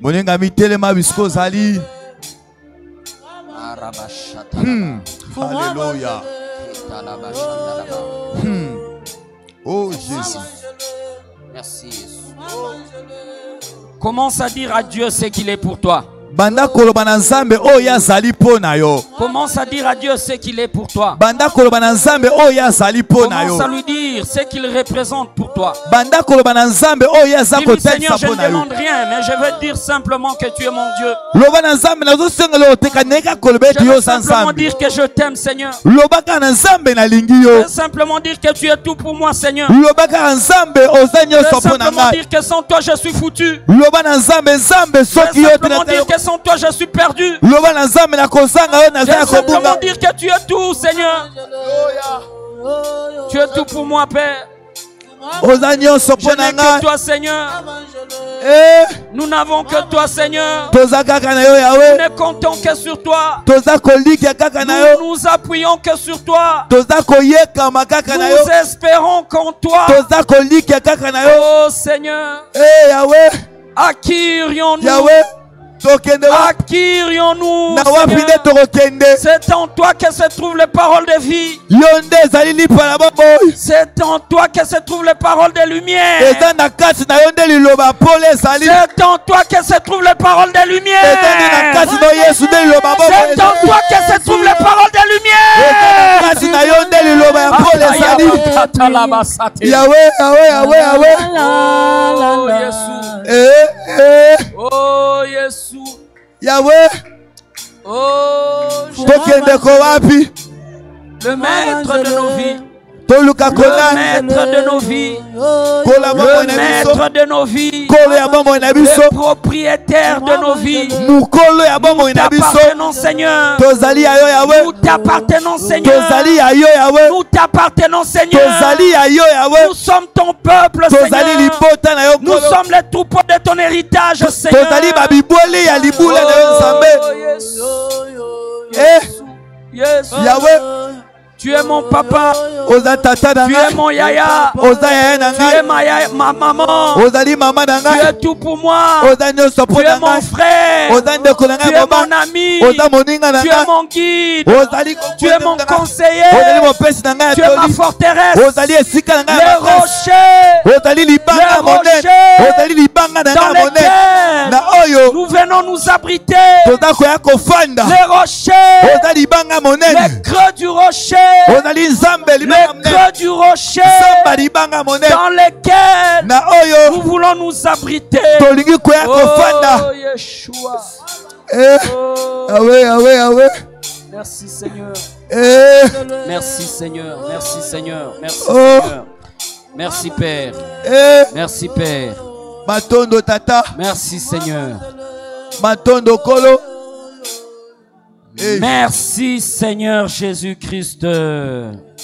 Moninga mitelema bisko zali. Alléluia. Oh Jésus. Merci Jésus. Commence à dire à Dieu ce qu'il est pour toi. Banda koloba na nzambe oyo azali pona yo. Commence à dire à Dieu ce qu'il est pour toi. Banda koloba na nzambe oyo azali pona yo. Commence à lui dire ce qu'il représente pour toi. Banda koloba na nzambe oyo azako Dis-lui, Seigneur, je ne pona yo. demande rien, mais je veux dire simplement que tu es mon Dieu. Loba na nzambe na zo sengelo teka neka kolobe Je yo veux sans simplement nzambe. dire que je t'aime, Seigneur. Loba ka na nzambe na lingi Je yo. veux simplement dire que tu es tout pour moi, Seigneur. Loba ka na nzambe ozanyo Je veux so pona simplement nga. dire que sans toi je suis foutu. Loba na nzambe nzambe Je soki veux yo simplement dire que sans toi je suis perdu. Loba na nzambe na kozanga yo na Je za veux simplement kobunga. dire que tu es tout, Seigneur. Tu es tout pour moi, Père. Ozanyo so Je n'ai pona que nga. toi, Seigneur. Nous n'avons que toi, Seigneur. Toza kaka na yo Nous Yahweh. ne comptons que sur toi. Toza kolika kaka na yo. Nous nous appuyons que sur toi. Toza koyeka makaka na yo. Nous espérons qu'en toi. Toza kolika kaka na yo. Oh Seigneur, Yahweh. à qui irions-nous? Yahweh. Tokende À qui irions-nous? na wapi nde Seigneur? tokokende. C'est en toi que se trouvent les paroles de vie. Yo nde ezali lipa na boboyi. C'est en toi que se trouvent les paroles de lumière. Eza na kati na yo nde liloba pole ezali. C'est en toi que se trouvent les paroles de lumière. Eza na kati na Yesu nde liloba boboyi. C'est en toi que se trouvent les paroles de lumière. Kati na yo nde liloba ya pole ezali. Yahweh, Yahweh, Yahweh, Yahweh. Oh Yesu. Oh Yesu. Yahweh. Oh Tokende ko wapi? le maître de nos vies. Toluka Le kona. maître de nos vies. Kola Le mamo na biso. maître de nos vies. Kolo ya bomo na biso. Le propriétaire de nos vies. Mukolo ya bomo Nous na biso. t'appartenons, Seigneur. Tozali ya yo Yahweh. Nous t'appartenons, Seigneur. Tozali ya yo Yahweh. Nous t'appartenons, Seigneur. Tozali ya yo Yahweh. Nous sommes ton peuple, Tozali Seigneur. libota na yo Nous kolo. sommes les troupeaux de ton héritage, Seigneur. Tozali babibwele ya libula na yo Nzambe. Yes. Yahweh. Tu es mon papa. Oza tata na Tu ngai. es mon yaya. Oza yaya na Tu es ngai. ma maman. Ozali mama na Tu ngai. es tout pour moi. Oza nyonso Tu po es na mon ngai. frère. Oza ndeko na Tu ngai es mama. mon ami. Oza moninga na Tu ngai. es mon guide. Ozali Tu es mon conseiller. Ozali mopesi na ngai Tu ya es ma toli. forteresse. Ozali esika na ngai Les ya makasi. rochers Ozali libanga Les monene. rochers Ozali libanga na dans ngai monene. lesquels Na oyo nous venons nous abriter. toza koya kofanda. Les rochers, Oza libanga monene. les creux du rocher, Ozali nzambe les libanga monene. creux du rocher Nzamba libanga monene. dans lesquels Na oyo nous voulons nous abriter. tolingi koya Oh kofanda. Yeshua. Oh. Yahweh, Yahweh, Yahweh. Merci Seigneur. Eh, Merci Seigneur. Merci Seigneur. Merci Oh. Seigneur. Merci Père. Merci Père. Matondo tata. Merci Seigneur. Matondo kolo. Merci Seigneur Jésus-Christ.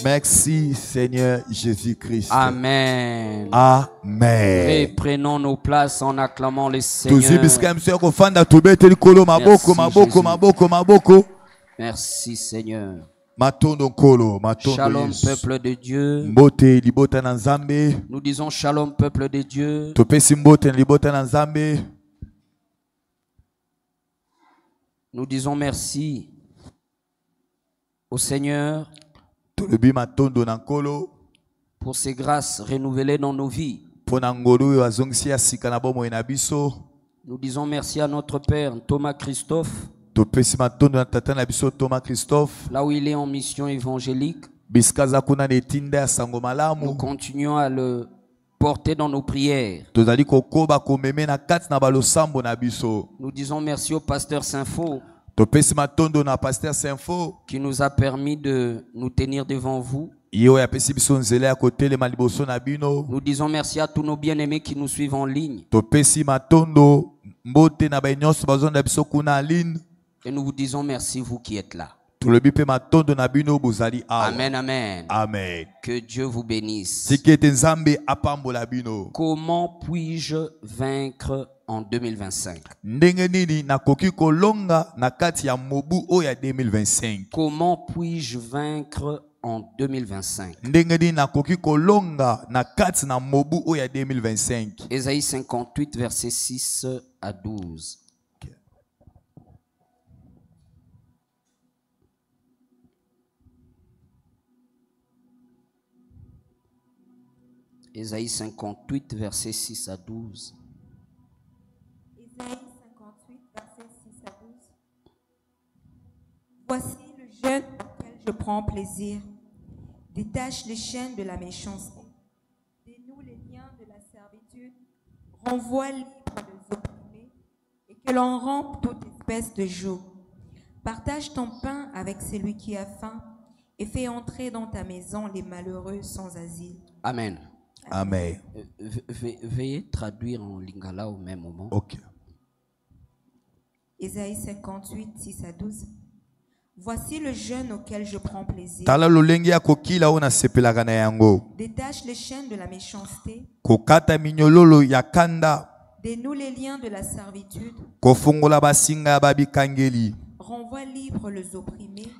Merci Seigneur Jésus-Christ. Amen. Amen. Et prenons nos places en acclamant le Seigneur. Merci Seigneur. Matondo kolo, matondo Shalom Yesu. peuple de Dieu. Mbote libota na Nzambe. Nous disons shalom peuple de Dieu. Topesi mbote libota na Nzambe. Nous disons merci au Seigneur Tolobi matondo na kolo. pour ses grâces renouvelées dans nos vies. Pona ngolu yo azongisi ya sika na bomo na biso. Nous disons merci à notre Père Thomas Christophe, Topesi matondo na tata na biso Thomas Christophe. là où il est en mission évangélique. Biskaza kuna netinda ya sango malamu. Nous continuons à le porter dans nos prières. Tozali kokoba komeme na kati na balosambo na biso. Nous disons merci au pasteur Saint-Faux Topesi matondo na pasteur Saint-Faux. qui nous a permis de nous tenir devant vous. Yo ya pesi biso nzela ya kotele maliboso na bino. Nous disons merci à tous nos bien-aimés qui nous suivent en ligne. Topesi matondo mbote na bainyoso bazonda biso kuna aline. Et nous vous disons merci, vous qui êtes là. Tolobi pe matondo na bino bozali awa. Amen, amen. Amen. Que Dieu vous bénisse. Sikete nzambe apambola bino. Comment puis-je vaincre en 2025? Ndenge nini nakoki kolonga na kati ya mobu o ya 2025. Comment puis-je vaincre en 2025. Ésaïe 58, versets 6 à 12. Ésaïe 58, versets 6 à 12. Ésaïe 58, versets 6 à 12. Voici le jeûne auquel je prends plaisir. Détache les chaînes de la méchanceté. Dénoue les liens de la servitude. Renvoie libre les opprimés et que l'on rompe toute espèce de joug. Partage ton pain avec celui qui a faim et fais entrer dans ta maison les malheureux sans asile. Amen. Amen. Veuillez traduire en lingala au même moment. Ok. Ésaïe 58, 6 à 12. Voici le jeûne auquel je prends plaisir. Détache les chaînes de la méchanceté. Dénoue les liens de la servitude. Renvoie libre les opprimés.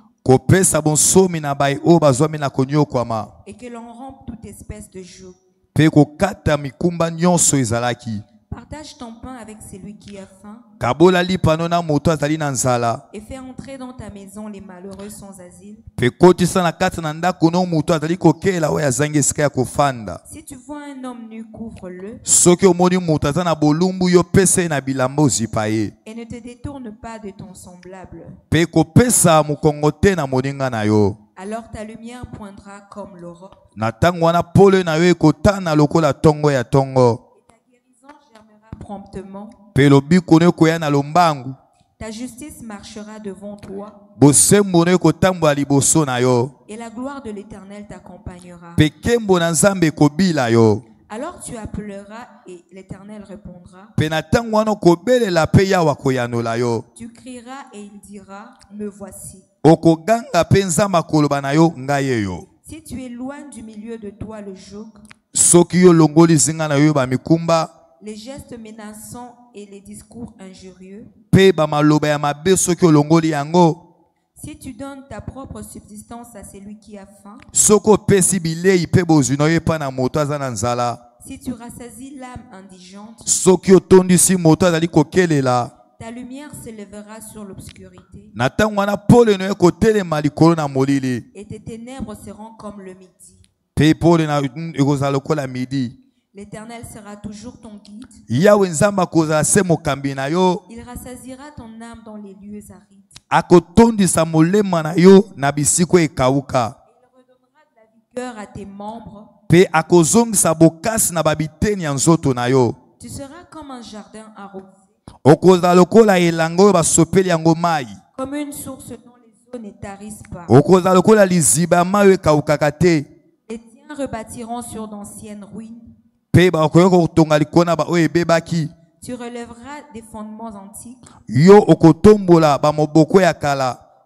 Et que l'on rompe toute espèce de joug. Partage ton pain avec celui qui a faim. Et fais entrer dans ta maison les malheureux sans asile. Si tu vois un homme nu, couvre-le. Et ne te détourne pas de ton semblable. Alors ta lumière poindra comme l'aurore. Et ta guérison germera promptement. Ta justice marchera devant toi. Et la gloire de l'Éternel t'accompagnera. Alors tu appelleras et l'Éternel répondra. Tu crieras et il dira, me voici. Si tu éloignes du milieu de toi le joug, les gestes menaçants et les discours injurieux, si tu donnes ta propre subsistance à celui qui a faim, si tu rassasies l'âme indigente, ta lumière s'élèvera sur l'obscurité et tes ténèbres seront comme le midi. L'Éternel sera toujours ton guide. Il rassasiera ton âme dans les lieux arides. Et il redonnera de la vigueur à tes membres. Tu seras comme un jardin arrosé, comme une source dont les eaux ne tarissent pas. Les tiens rebâtiront sur d'anciennes ruines. Tu relèveras des fondements antiques.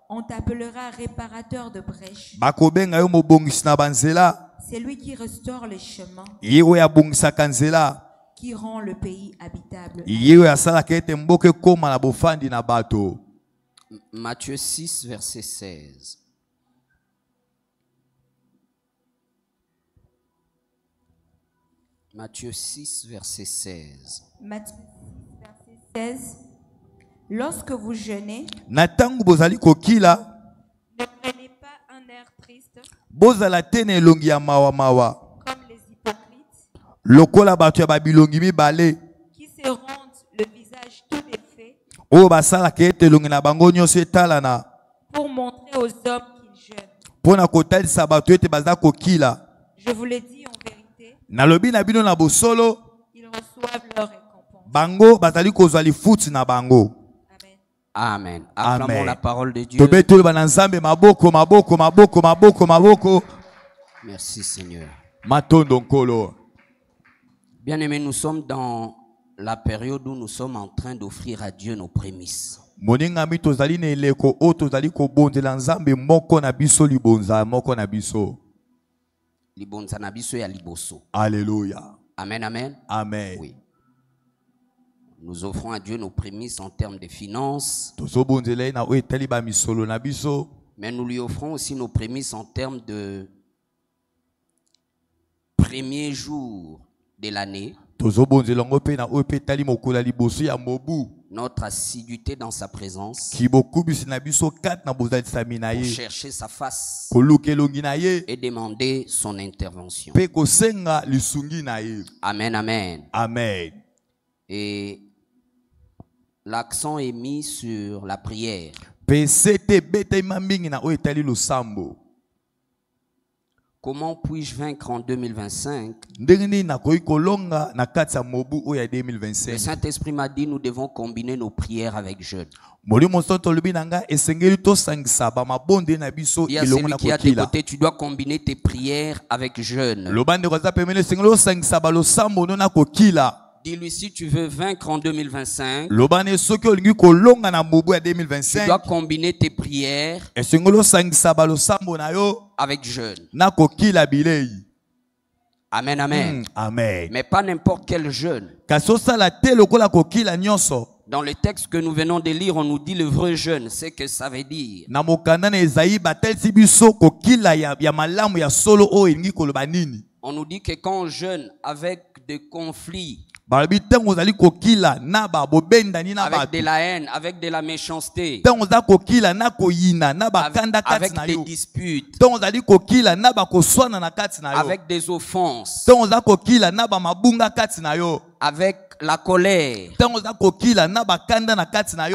On t'appellera réparateur de brèches. C'est lui qui restaure les chemins, qui rend le pays habitable. Matthieu 6, verset 16. Matthieu 6, verset 16. Matthieu 6, verset 16. Lorsque vous jeûnez, ne prenez pas un air triste, comme les hypocrites, qui se rendent le visage tout défait, pour montrer aux hommes qu'ils jeûnent. Je vous le dis en vérité, ils reçoivent leur récompense. Amen. Acclamons la parole de Dieu. Merci Seigneur. Bien-aimés, nous sommes dans la période où nous sommes en train d'offrir à Dieu nos prémices. Alléluia. Amen, amen. Amen. Oui. Nous offrons à Dieu nos prémices en termes de finances, Mais nous lui offrons aussi nos prémices en termes de premier jour de l'année. Notre assiduité dans sa présence pour chercher sa face et demander son intervention. Amen, amen. Amen. Et l'accent est mis sur la prière. Comment puis-je vaincre en 2025? Le Saint-Esprit m'a dit nous devons combiner nos prières avec jeûne. Il y a celui qui a tes côtés, tu dois combiner tes prières avec jeûne. Dis-lui, si tu veux vaincre en 2025, tu dois combiner tes prières avec jeûne. Amen, amen. Amen. Mais pas n'importe quel jeûne. Dans le texte que nous venons de lire, on nous dit le vrai jeûne. C'est que ça veut dire. On nous dit que quand on jeûne avec des conflits, avec de la haine, avec de la méchanceté, avec des disputes, avec des offenses, avec la colère,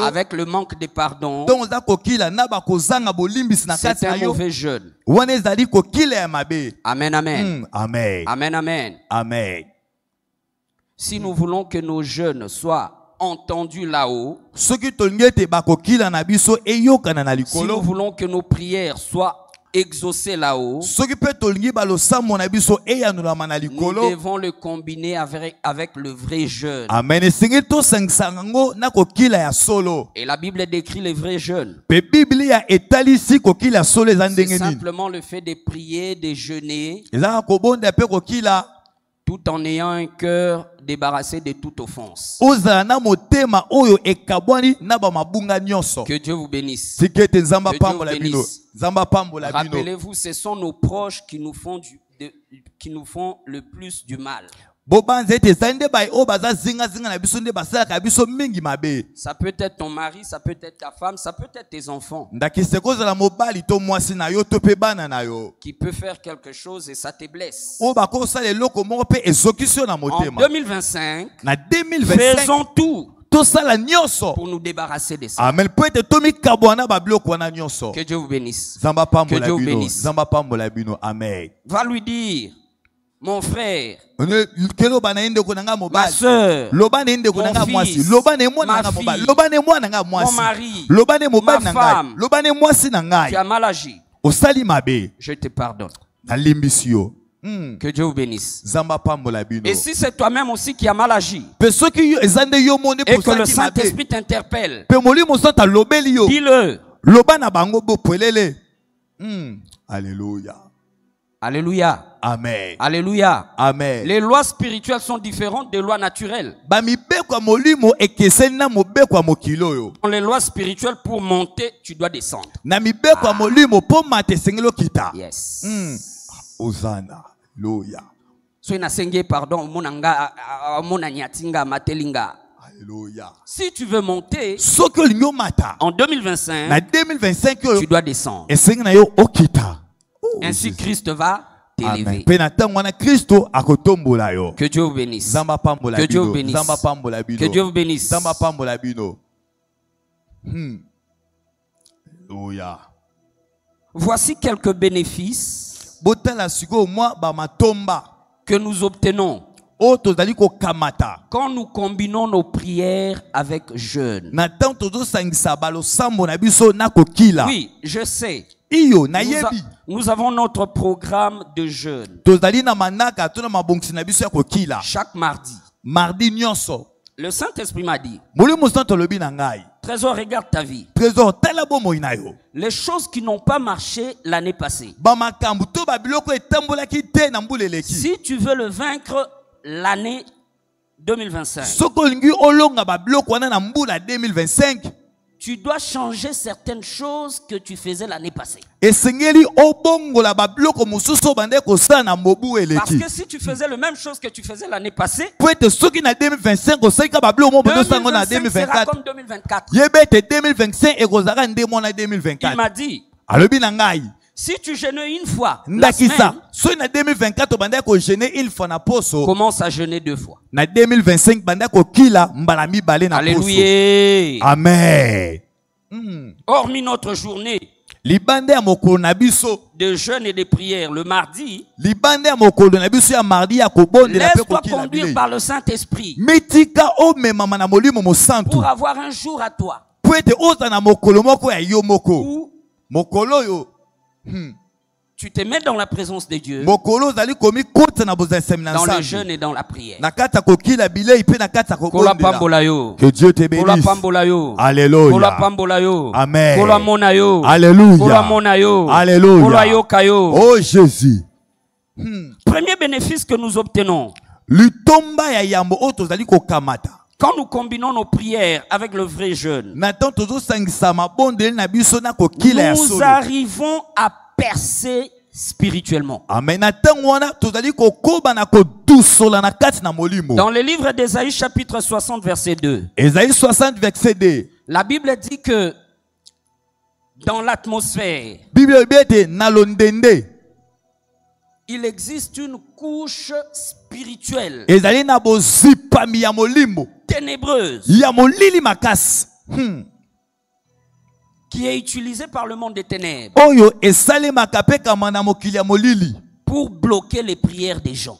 avec le manque de pardon, c'est un mauvais jeûne. Amen, amen. Amen. Amen, amen. Amen. Si nous voulons que nos jeûnes soient entendus là-haut, si nous voulons que nos prières soient exaucées là-haut, nous devons le combiner avec le vrai jeûne. Amen. Et la Bible décrit le vrai jeûne. C'est simplement le fait de prier, de jeûner, tout en ayant un cœur débarrassé de toute offense. Que Dieu vous bénisse. Rappelez-vous, ce sont nos proches qui nous font le plus du mal. Ça peut être ton mari, ça peut être ta femme, ça peut être tes enfants qui peut faire quelque chose et ça te blesse. En 2025, faisons tout pour nous débarrasser de ça. Amen. Que Dieu vous bénisse. Que Dieu vous bénisse. Amen. Va lui dire, mon frère, ma soeur, mon fils, ma fille, mon mari, ma femme, tu as mal agi. Je te pardonne. Que Dieu vous bénisse. Et si c'est toi-même aussi qui as mal agi et que le Saint-Esprit t'interpelle, dis-le. Alléluia. Alléluia. Amen. Alléluia. Amen. Les lois spirituelles sont différentes des lois naturelles. Dans les lois spirituelles, pour monter, tu dois descendre. Yes. Hosanna. Alléluia. Alléluia. Si tu veux monter en 2025, tu dois descendre. Ainsi Christ va t'élever. Que Dieu vous bénisse. Que Dieu vous bénisse. Que Dieu vous bénisse. Voici quelques bénéfices que nous obtenons quand nous combinons nos prières avec jeûne. Oui, je sais. Nous avons notre programme de jeûne. Chaque mardi. Le Saint-Esprit m'a dit, Trésor, regarde ta vie. Les choses qui n'ont pas marché l'année passée. Si tu veux le vaincre l'année 2025, tu dois changer certaines choses que tu faisais l'année passée. Parce que si tu faisais la même chose que tu faisais l'année passée, 2025 sera comme 2024. Il m'a dit, si tu jeûnes une fois la semaine, commence à jeûner 2 fois. Alléluia. Amen. Hormis notre journée de jeûne et de prière le mardi, laisse-toi conduire par le Saint-Esprit pour avoir un jour à toi où tu te mets dans la présence de Dieu, dans le jeûne et dans la prière. Que Dieu te bénisse. Alléluia. Amen. Alléluia. Alléluia. Oh Jésus. Premier bénéfice que nous obtenons quand nous combinons nos prières avec le vrai jeûne, nous arrivons à percer spirituellement. Dans le livre d'Ésaïe chapitre 60 verset 2, la Bible dit que dans l'atmosphère, il existe une couche spirituelle ténébreuse qui est utilisée par le monde des ténèbres pour bloquer les prières des gens.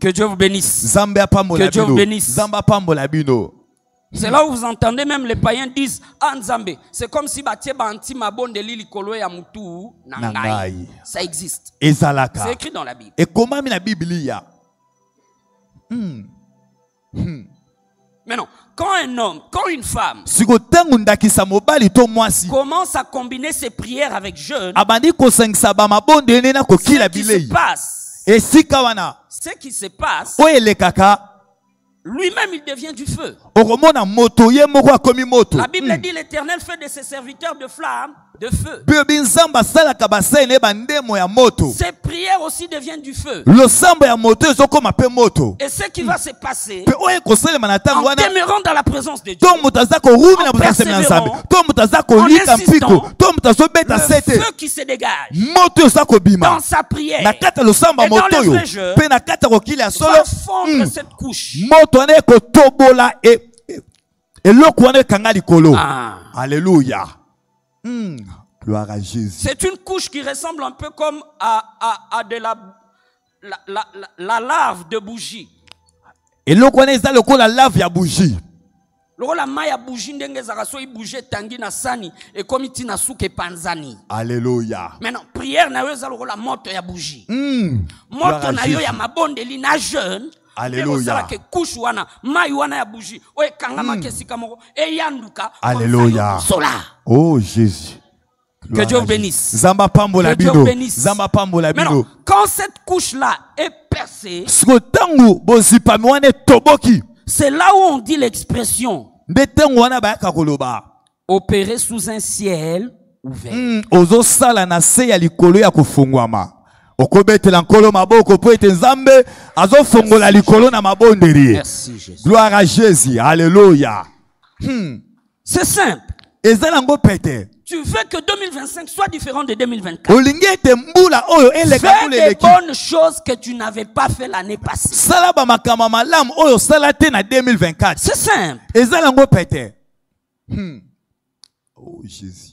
Que Dieu vous bénisse. Que Dieu vous bénisse. C'est là où vous entendez même les païens disent ah Nzambe, c'est comme si ça existe. C'est écrit dans la Bible. Et comment la Bible Mais non, quand un homme, quand une femme commence à combiner ses prières avec jeûne, ce qui se passe, lui-même il devient du feu. La Bible dit l'Éternel fait de ses serviteurs de flammes, de feu. Ses prières aussi deviennent du feu. Et ce qui va se passer en demeurant dans la présence de Dieu, en persévérant, en insistant, le feu qui se dégage dans sa prière et dans le vrai jeu va fondre cette couche. Alléluia. Gloire à Jésus. C'est une couche qui ressemble un peu comme à de la larve de bougie. Et l'eau connaît ça, la lave ya bougie. Alléluia. Maintenant, prière na yo za la moto ya bougie. Moto na yo ya mabondeli na jeune. Alléluia. Alléluia. Oh Jésus. Que Dieu vous bénisse. Que Dieu vous bénisse. Maintenant, quand cette couche-là est percée, c'est là où on dit l'expression opérer sous un ciel ouvert. Merci Jésus. Gloire à Jésus. Alléluia. C'est simple. Tu veux que 2025 soit différent de 2024. Fais des bonnes choses que tu n'avais pas fait l'année passée. C'est simple. Oh Jésus.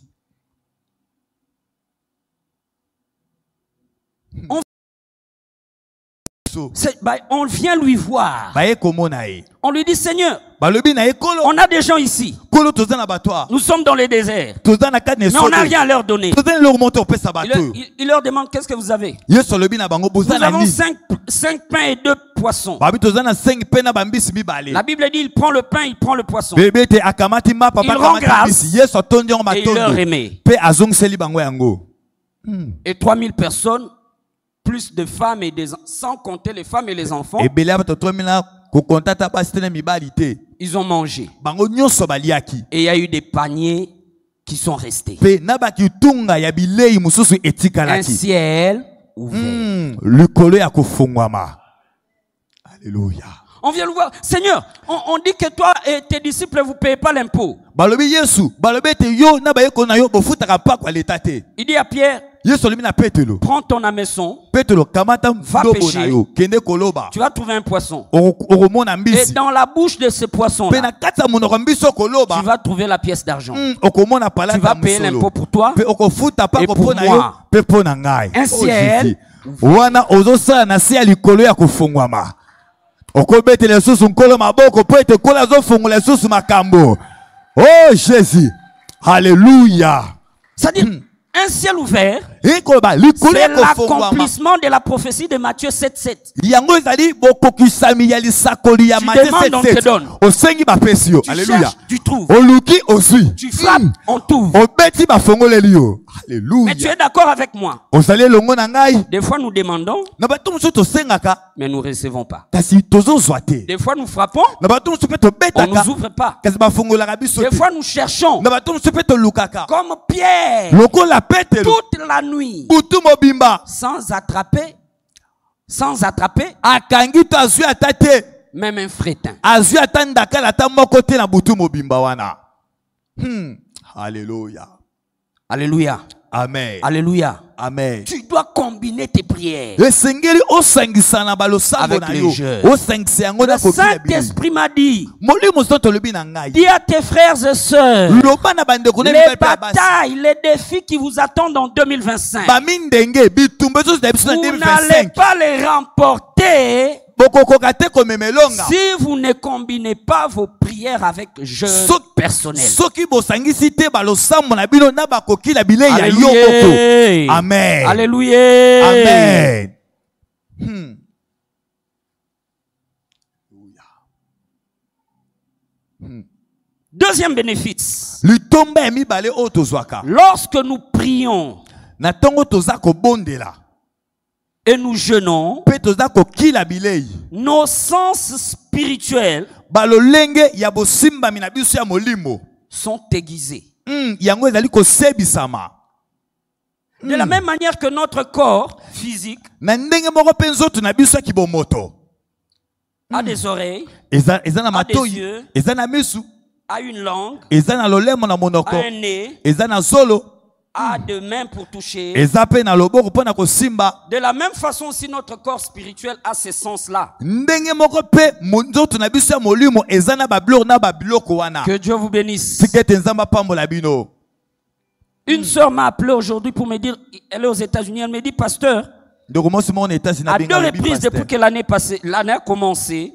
On vient lui voir. On lui dit Seigneur, on a des gens ici. Nous sommes dans les déserts. Mais on n'a rien à leur donner. Il leur demande qu'est-ce que vous avez. Nous avons 5 pains et 2 poissons. La Bible dit il prend le pain, il prend le poisson. Il rend grâce et il leur remet. Et 3000 personnes, plus de femmes et des sans compter les femmes et les enfants, Ils ont mangé. Et il y a eu des paniers qui sont restés. Un ciel ouvert. Alléluia. On vient le voir. Seigneur, on dit que toi et tes disciples, vous ne payez pas l'impôt. Il dit à Pierre, prends ton hameçon, va pêcher, tu vas trouver un poisson. Et dans la bouche de ce poisson-là, tu vas trouver la pièce d'argent. Tu vas payer l'impôt pour toi et pour moi. Un ciel. Oh Jésus, alléluia. C'est-à-dire un ciel ouvert, c'est l'accomplissement de la prophétie de Matthieu 7:7. Tu demandes, on te donne. Tu cherches, tu trouves. Tu frappes, on t'ouvre. Alléluia. Mais tu es d'accord avec moi? Des fois nous demandons, mais nous ne recevons pas. Des fois nous frappons, on ne nous ouvre pas. Des fois nous cherchons, comme Pierre, toute la nuit, sans attraper, même un frétin. Alléluia. Alléluia. Amen. Alléluia. Amen. Tu dois combiner tes prières avec les jeux. Le Saint-Esprit m'a dit, dis à tes frères et sœurs, les batailles, les défis qui vous attendent en 2025, vous n'allez pas les remporter si vous ne combinez pas vos prières avec jeûne personnel. Amen. Alléluia. Amen. Deuxième bénéfice. Lorsque nous prions et nous jeûnons, nos sens spirituels sont aiguisés. De la même manière que notre corps physique a des oreilles, a des yeux, a une langue, a un nez, a de mains pour toucher. De la même façon aussi notre corps spirituel a ces sens-là. Que Dieu vous bénisse. Une sœur m'a appelé aujourd'hui pour me dire, elle est aux États-Unis, elle me dit, pasteur, à 2 reprises depuis que l'année a commencé,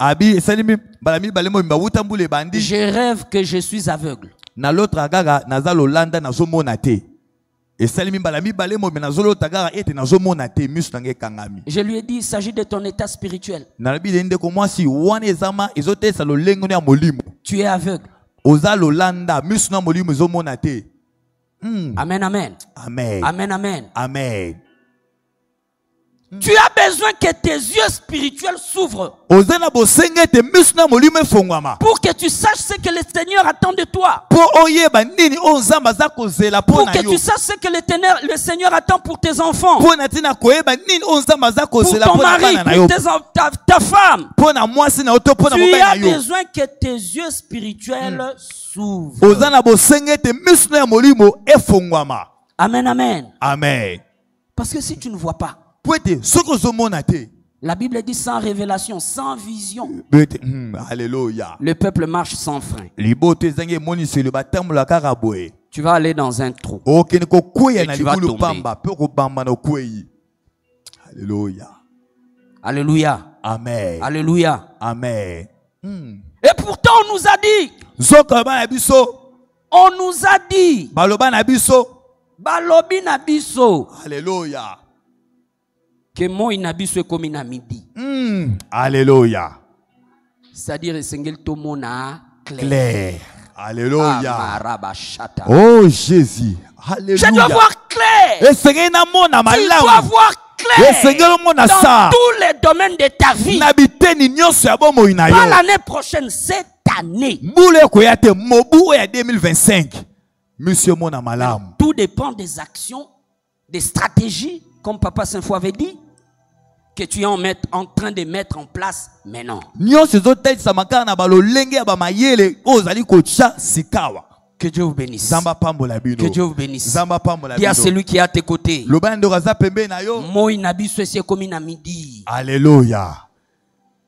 je rêve que je suis aveugle. Je lui ai dit, il s'agit de ton état spirituel. Tu es aveugle. Amen, amen. Amen. Amen, amen. Amen. Tu as besoin que tes yeux spirituels s'ouvrent pour que tu saches ce que le Seigneur attend de toi. Pour que tu saches ce que le Seigneur attend pour tes enfants, pour ton mari, pour ta femme. Tu as besoin que tes yeux spirituels s'ouvrent. Amen, amen. Amen. Parce que si tu ne vois pas, la Bible dit sans révélation, sans vision. Alléluia. Le peuple marche sans frein. Tu vas aller dans un trou. Et tu vas tomber. Alléluia. Alléluia. Amen. Alléluia. Amen. Et pourtant on nous a dit. On nous a dit. Balobi na biso. Alléluia. Que moi inabiso comme na midi. Alléluia. C'est-à-dire Seigneur tomona clair. Alléluia. Oh Jésus. Alléluia. Je dois voir clair. Tu dois voir clair dans tous les domaines de ta vie. Pas l'année prochaine, cette année. Tout dépend des actions, des stratégies, comme Papa Saint-Foy avait dit, que tu es en train de mettre en place maintenant. Que Dieu vous bénisse. Que Dieu vous bénisse. Il y a celui qui est à tes côtés. Alléluia.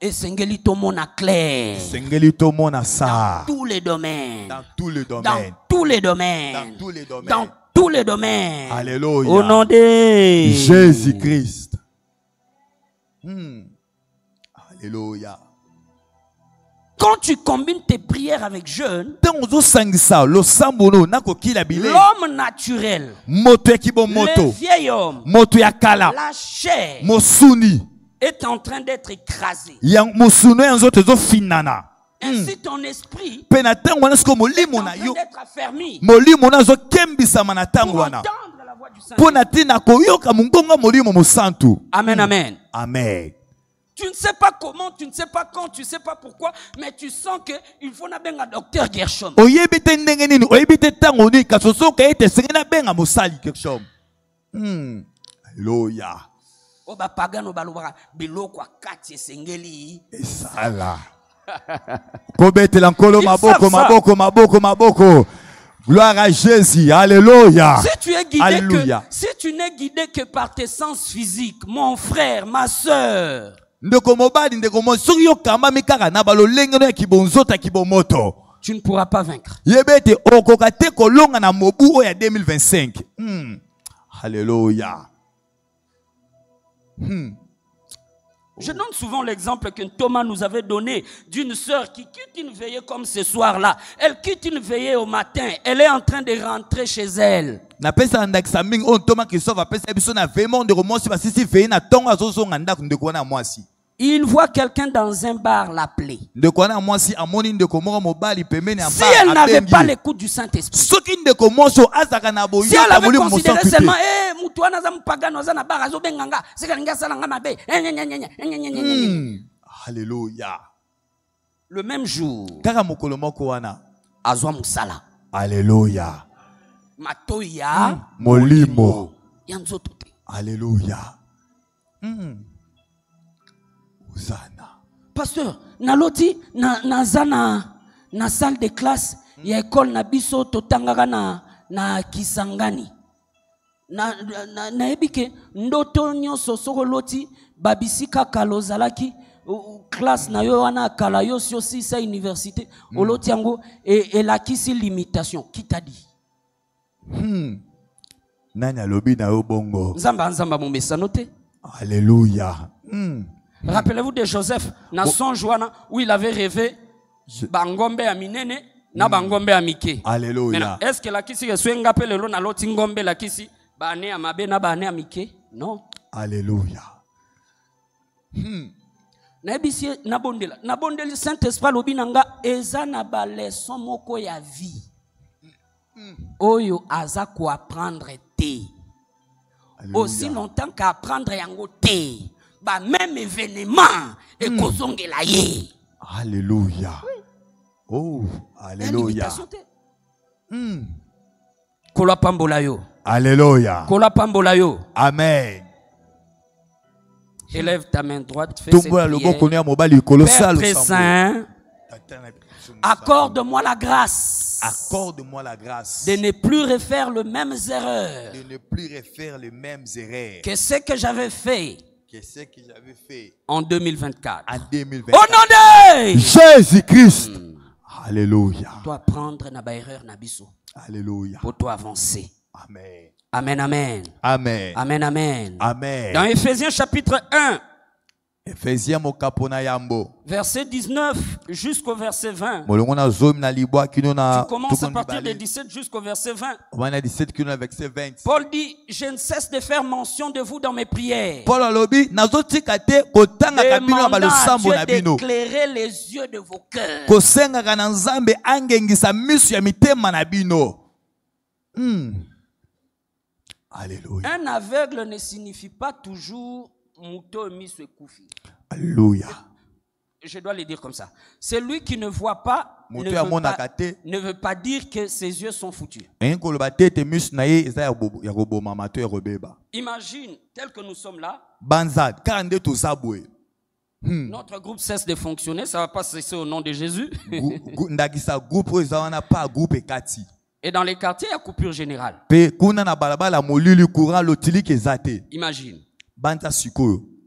Et Sengeli Tomona clair. Dans tous les domaines. Dans tous les domaines. Dans tous les domaines. Dans tous les domaines. Dans tous les domaines. Alléluia. Au nom de Jésus-Christ. Alléluia. Quand tu combines tes prières avec jeûne, l'homme naturel, le vieil homme, la chair, est en train d'être écrasé. Ainsi ton esprit est en train d'être affermi pour entendre la voix du Saint-Esprit. Amen, amen. Amen. Tu ne sais pas comment, tu ne sais pas quand, tu ne sais pas pourquoi, mais tu sens qu'il faut un docteur Gershom. Alléluia. Gloire à Jésus. Alléluia. Si tu n'es guidé que par tes sens physiques, mon frère, ma soeur, tu ne pourras pas vaincre. Alléluia. Je donne souvent l'exemple que Thomas nous avait donné d'une sœur qui quitte une veillée comme ce soir-là. Elle quitte une veillée au matin. Elle est en train de rentrer chez elle. Il voit quelqu'un dans un bar l'appeler. Si elle n'avait pas l'écoute du Saint-Esprit, si elle avait considéré seulement Alléluia. Le même jour, Alléluia. Matoya Molimo. Alléluia. Pasteur, naloti nazana na salle de classe ya école na biso totangaka na Kisangani. Na ebike ndoto nyonso soko loti babisika kalozalaki classe na yo wana kala yo si sa université oloti yango et la kisi limitation qui t'a dit nanya lobi na yo bongo nzamba mo mesano te. Alléluia. Rappelez-vous de Joseph, dans son joie où il avait rêvé Bangombe à Minene, na Bangombe à Mike. Alléluia. Est-ce que la kisi est swinga pe le na loti ngombe la kisi ba ne amabe na ba ne Mike? Non. Alléluia. Na bisi na bondeli Saint-Esprit lobi nanga eza na ba leçon moko ya vie. Oyo aza ko apprendre te. Aussi longtemps qu'apprendre yango te. Même événement et kozongela ye. Alléluia. Oh, alléluia. Kola pambola yo. Alléluia. Kola pambola yo. Amen. Élève ta main droite, fais cette prière. Père très saint, accorde-moi la grâce. Accorde-moi la grâce. De ne plus refaire les mêmes erreurs. De ne plus refaire les mêmes erreurs. Que ce que j'avais fait. En 2024. En 2024. Au nom de Jésus-Christ. Alléluia. Toi prendre na ba erreur na biso. Alléluia. Pour toi avancer. Amen. Amen, amen. Amen. Amen, amen. Amen. Dans Éphésiens chapitre 1. Éphésiens verset 19 jusqu'au verset 20. Tu commences à partir de 17 jusqu'au verset 20. Paul dit, je ne cesse de faire mention de vous dans mes prières. Demandant à Dieu d'éclairer les yeux de vos cœurs. Alléluia. Un aveugle ne signifie pas toujours Muto Miswe Koufi. Alléluia. Je dois le dire comme ça. Celui qui ne voit pas ne veut pas dire que ses yeux sont foutus. Imagine, tel que nous sommes là, notre groupe cesse de fonctionner, ça ne va pas cesser au nom de Jésus. Et dans les quartiers, il y a coupure générale. Imagine.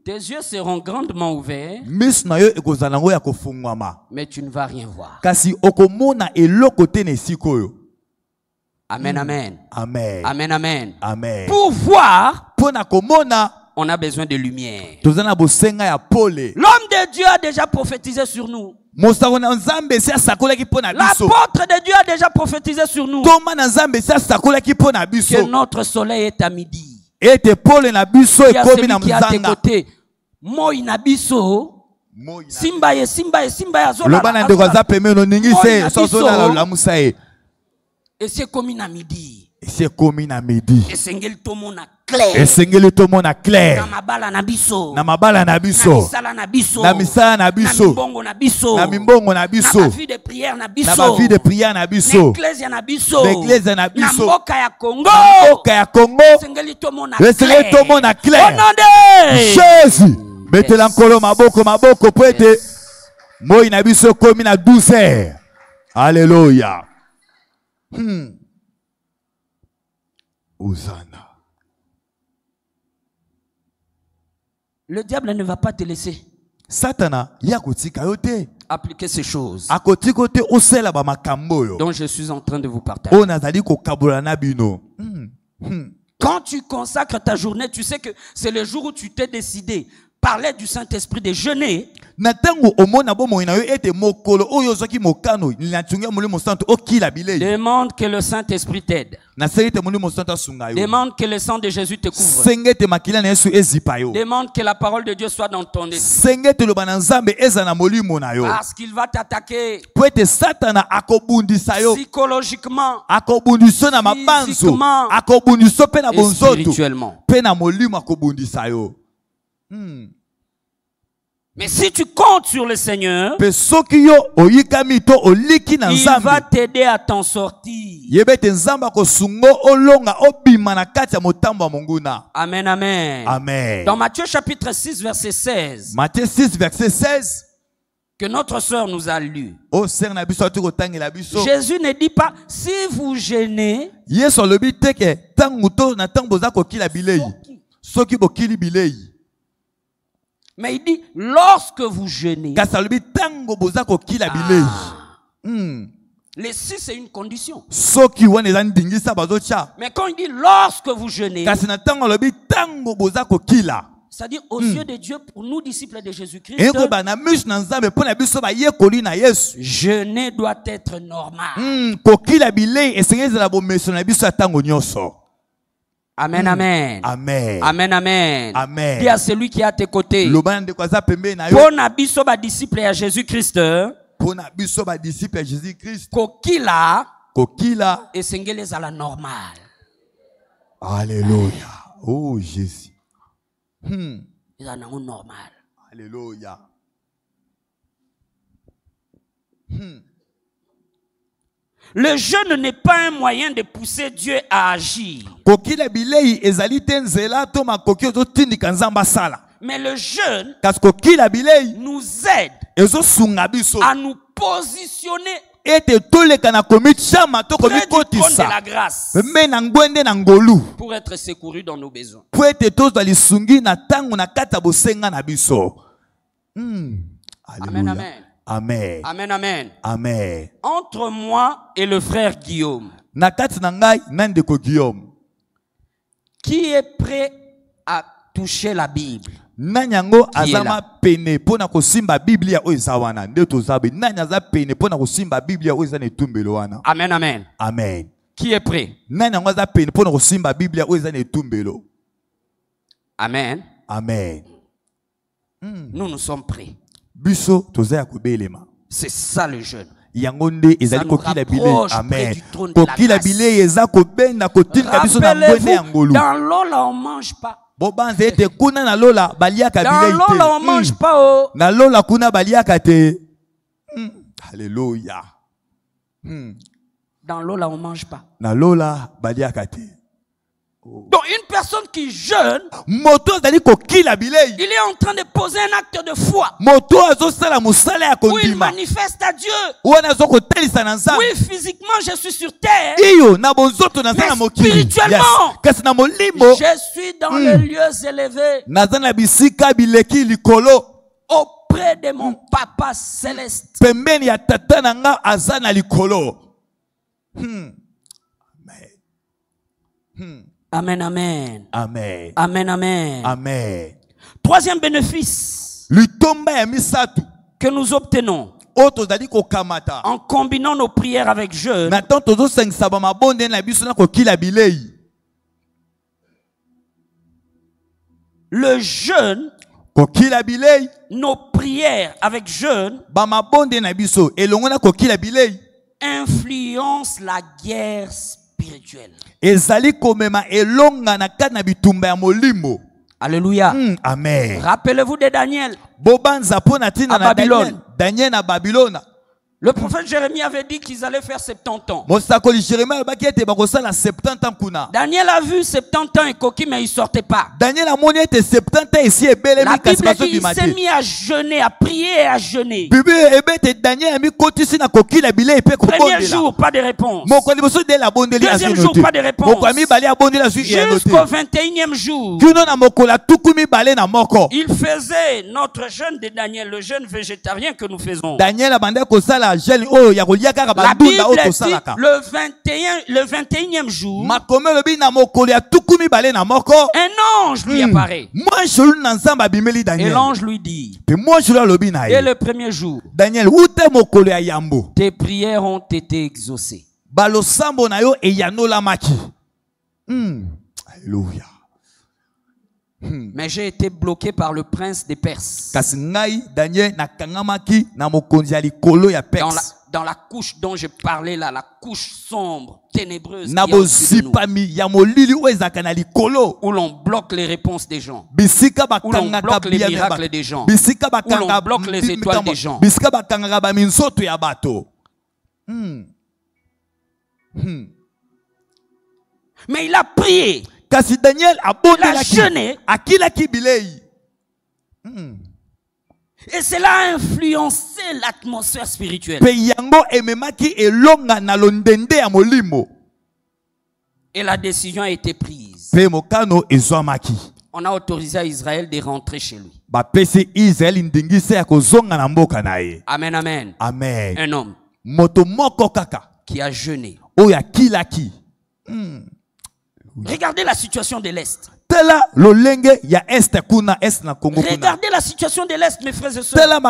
Tes yeux seront grandement ouverts, mais tu ne vas rien voir. Amen, amen. Amen. Amen, amen. Amen. Pour voir, on a besoin de lumière. L'homme de Dieu a déjà prophétisé sur nous. L'apôtre de Dieu a déjà prophétisé sur nous que notre soleil est à midi. Il y a celui qui est à tes côtés. Moi inabiso simba ye zola et c'est comme à midi. C'est comme à midi. Et sengeli to mona clair. Et sengeli to mona clair. Na mabala na biso. Na mabala na biso. Na misala na biso. Na misala na biso. Na mimbongo na biso. Na mimbongo na biso. Na vie de prière na biso. Na ba vie de prière na biso. L'Église na biso. L'Église na biso. Na mboka ya Congo. Na mboka ya Congo. Sengeli to mona clair. Sengeli to mona clair. Au nom de Jésus. Mettez l'encolo maboko pour être moi na biso comme na douceur. Alléluia. Hosanna. Le diable ne va pas te laisser Satana appliquer ces choses dont je suis en train de vous partager. Quand tu consacres ta journée, tu sais que c'est le jour où tu t'es décidé, parler du Saint-Esprit, de jeûner. Demande que le Saint-Esprit t'aide. Demande que le sang de Jésus te couvre. Demande que la parole de Dieu soit dans ton esprit. Parce qu'il va t'attaquer psychologiquement, physiquement et spirituellement. Mais si tu comptes sur le Seigneur, il va t'aider à t'en sortir. Amen, amen. Amen. Dans Matthieu chapitre 6, verset 16, Matthieu 6, verset 16, que notre sœur nous a lu, Jésus ne dit pas, si vous gênez, mais il dit, lorsque vous jeûnez. Les 6, c'est une condition. Mais quand il dit, lorsque vous jeûnez, c'est-à-dire aux yeux de Dieu, pour nous, disciples de Jésus-Christ, jeûner doit être normal. Amen, amen. Amen. Amen, amen. Amen. Dis à celui qui est à tes côtés. Pour nabiso ba disciple à Jésus-Christ. Kokila. Et sengele à la normale. Alléluia. Oh Jésus. Ils en normal. Alléluia. Le jeûne n'est pas un moyen de pousser Dieu à agir. Mais le jeûne nous aide à nous positionner près du trône de la grâce pour être secouru dans nos besoins. Amen, amen. Amen. Amen, amen. Amen. Entre moi et le frère Guillaume, qui est prêt à toucher la Bible? Amen, amen. Amen. Qui est prêt? Amen. Amen. Nous sommes prêts. C'est ça le jeûne. yangonde ezali kokila bilei. Amen. Kokila bilei ezako benda kotinga biso na ngwende ya ngolu. Dans l'eau là on mange pas. Bobanze ete kuna na lola baliaka bilei te. Dans l'eau là on mange pas oh. Na lola kuna baliaka te. Alléluia. Dans l'eau là on mange pas. Na lola baliaka te. Donc une personne qui jeûne, il est en train de poser un acte de foi. Où il manifeste à Dieu. Oui, physiquement je suis sur terre. Mais spirituellement, je suis dans les lieux élevés. Auprès de mon Papa céleste. Amen, amen. Amen. Amen, amen. Amen. Troisième bénéfice que nous obtenons en combinant nos prières avec jeûne. Le jeûne, nos prières avec jeûne influencent la guerre spirituelle. Alléluia. Amen. Rappelez-vous de Daniel à Babylone. Daniel à Babylone. Le prophète Jérémie avait dit qu'ils allaient faire 70 ans. Daniel a vu 70 ans et coquille, mais il ne sortait pas. La Bible dit qu'il s'est mis à jeûner, à prier et à jeûner. Premier jour, pas de réponse. Deuxième jour, pas de réponse. Jusqu'au 21e jour, il faisait notre jeûne de Daniel, le jeûne végétarien que nous faisons. La Bible dit le 21e jour, un ange lui apparaît. Et l'ange lui dit, et le premier jour, tes prières ont été exaucées. Alléluia. Mais j'ai été bloqué par le prince des Perses. Dans la couche dont je parlais là, la couche sombre, ténébreuse, où l'on bloque les réponses des gens, où l'on bloque les miracles des gens, où l'on bloque les étoiles des gens. Mais il a prié. Daniel a jeûné. Et cela a influencé l'atmosphère spirituelle. Et la décision a été prise. On a autorisé à Israël de rentrer chez lui. Amen, amen. Amen. Un homme qui a jeûné. Regardez la situation de l'Est. Regardez la situation de l'Est, mes frères et sœurs.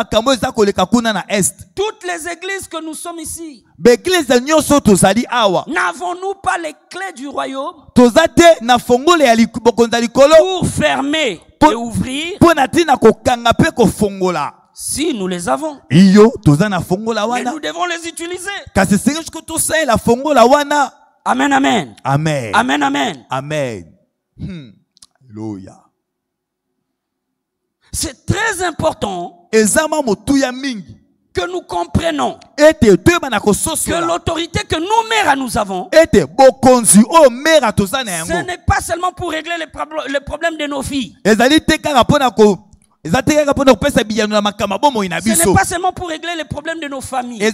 Toutes les églises que nous sommes ici, n'avons-nous pas les clés du royaume pour fermer et ouvrir? Si nous les avons, mais nous devons les utiliser. Amen, amen. Amen. Amen, amen. Amen. Alléluia. C'est très important que nous comprenions que l'autorité que nous, mères, nous avons, ce n'est pas seulement pour régler les problèmes de nos filles. Ce n'est pas seulement pour régler les problèmes de nos familles. Mais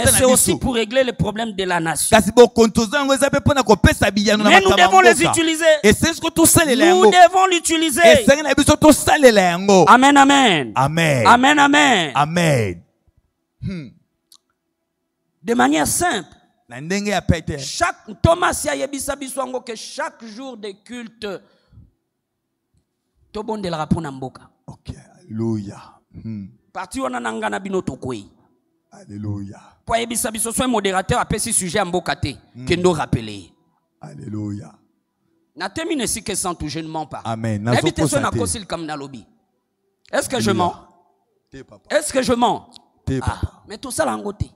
c'est aussi pour régler les problèmes de la nation. Mais nous devons les utiliser. Nous devons l'utiliser. Amen, amen. Amen. Amen, amen. Amen. De manière simple. Thomas a dit que chaque jour de culte, ok, alléluia. Parti on a nangana bino tokoi. Alléluia. Pour yebisa biso soit modérateur a pesi sujet à mbokate kendo rappeler. Alléluia. Na termine si que sans tout je ne mens pas. Amen. Est-ce que je mens? Est-ce que je mens? Papa. Mais tout ça, l'angoté.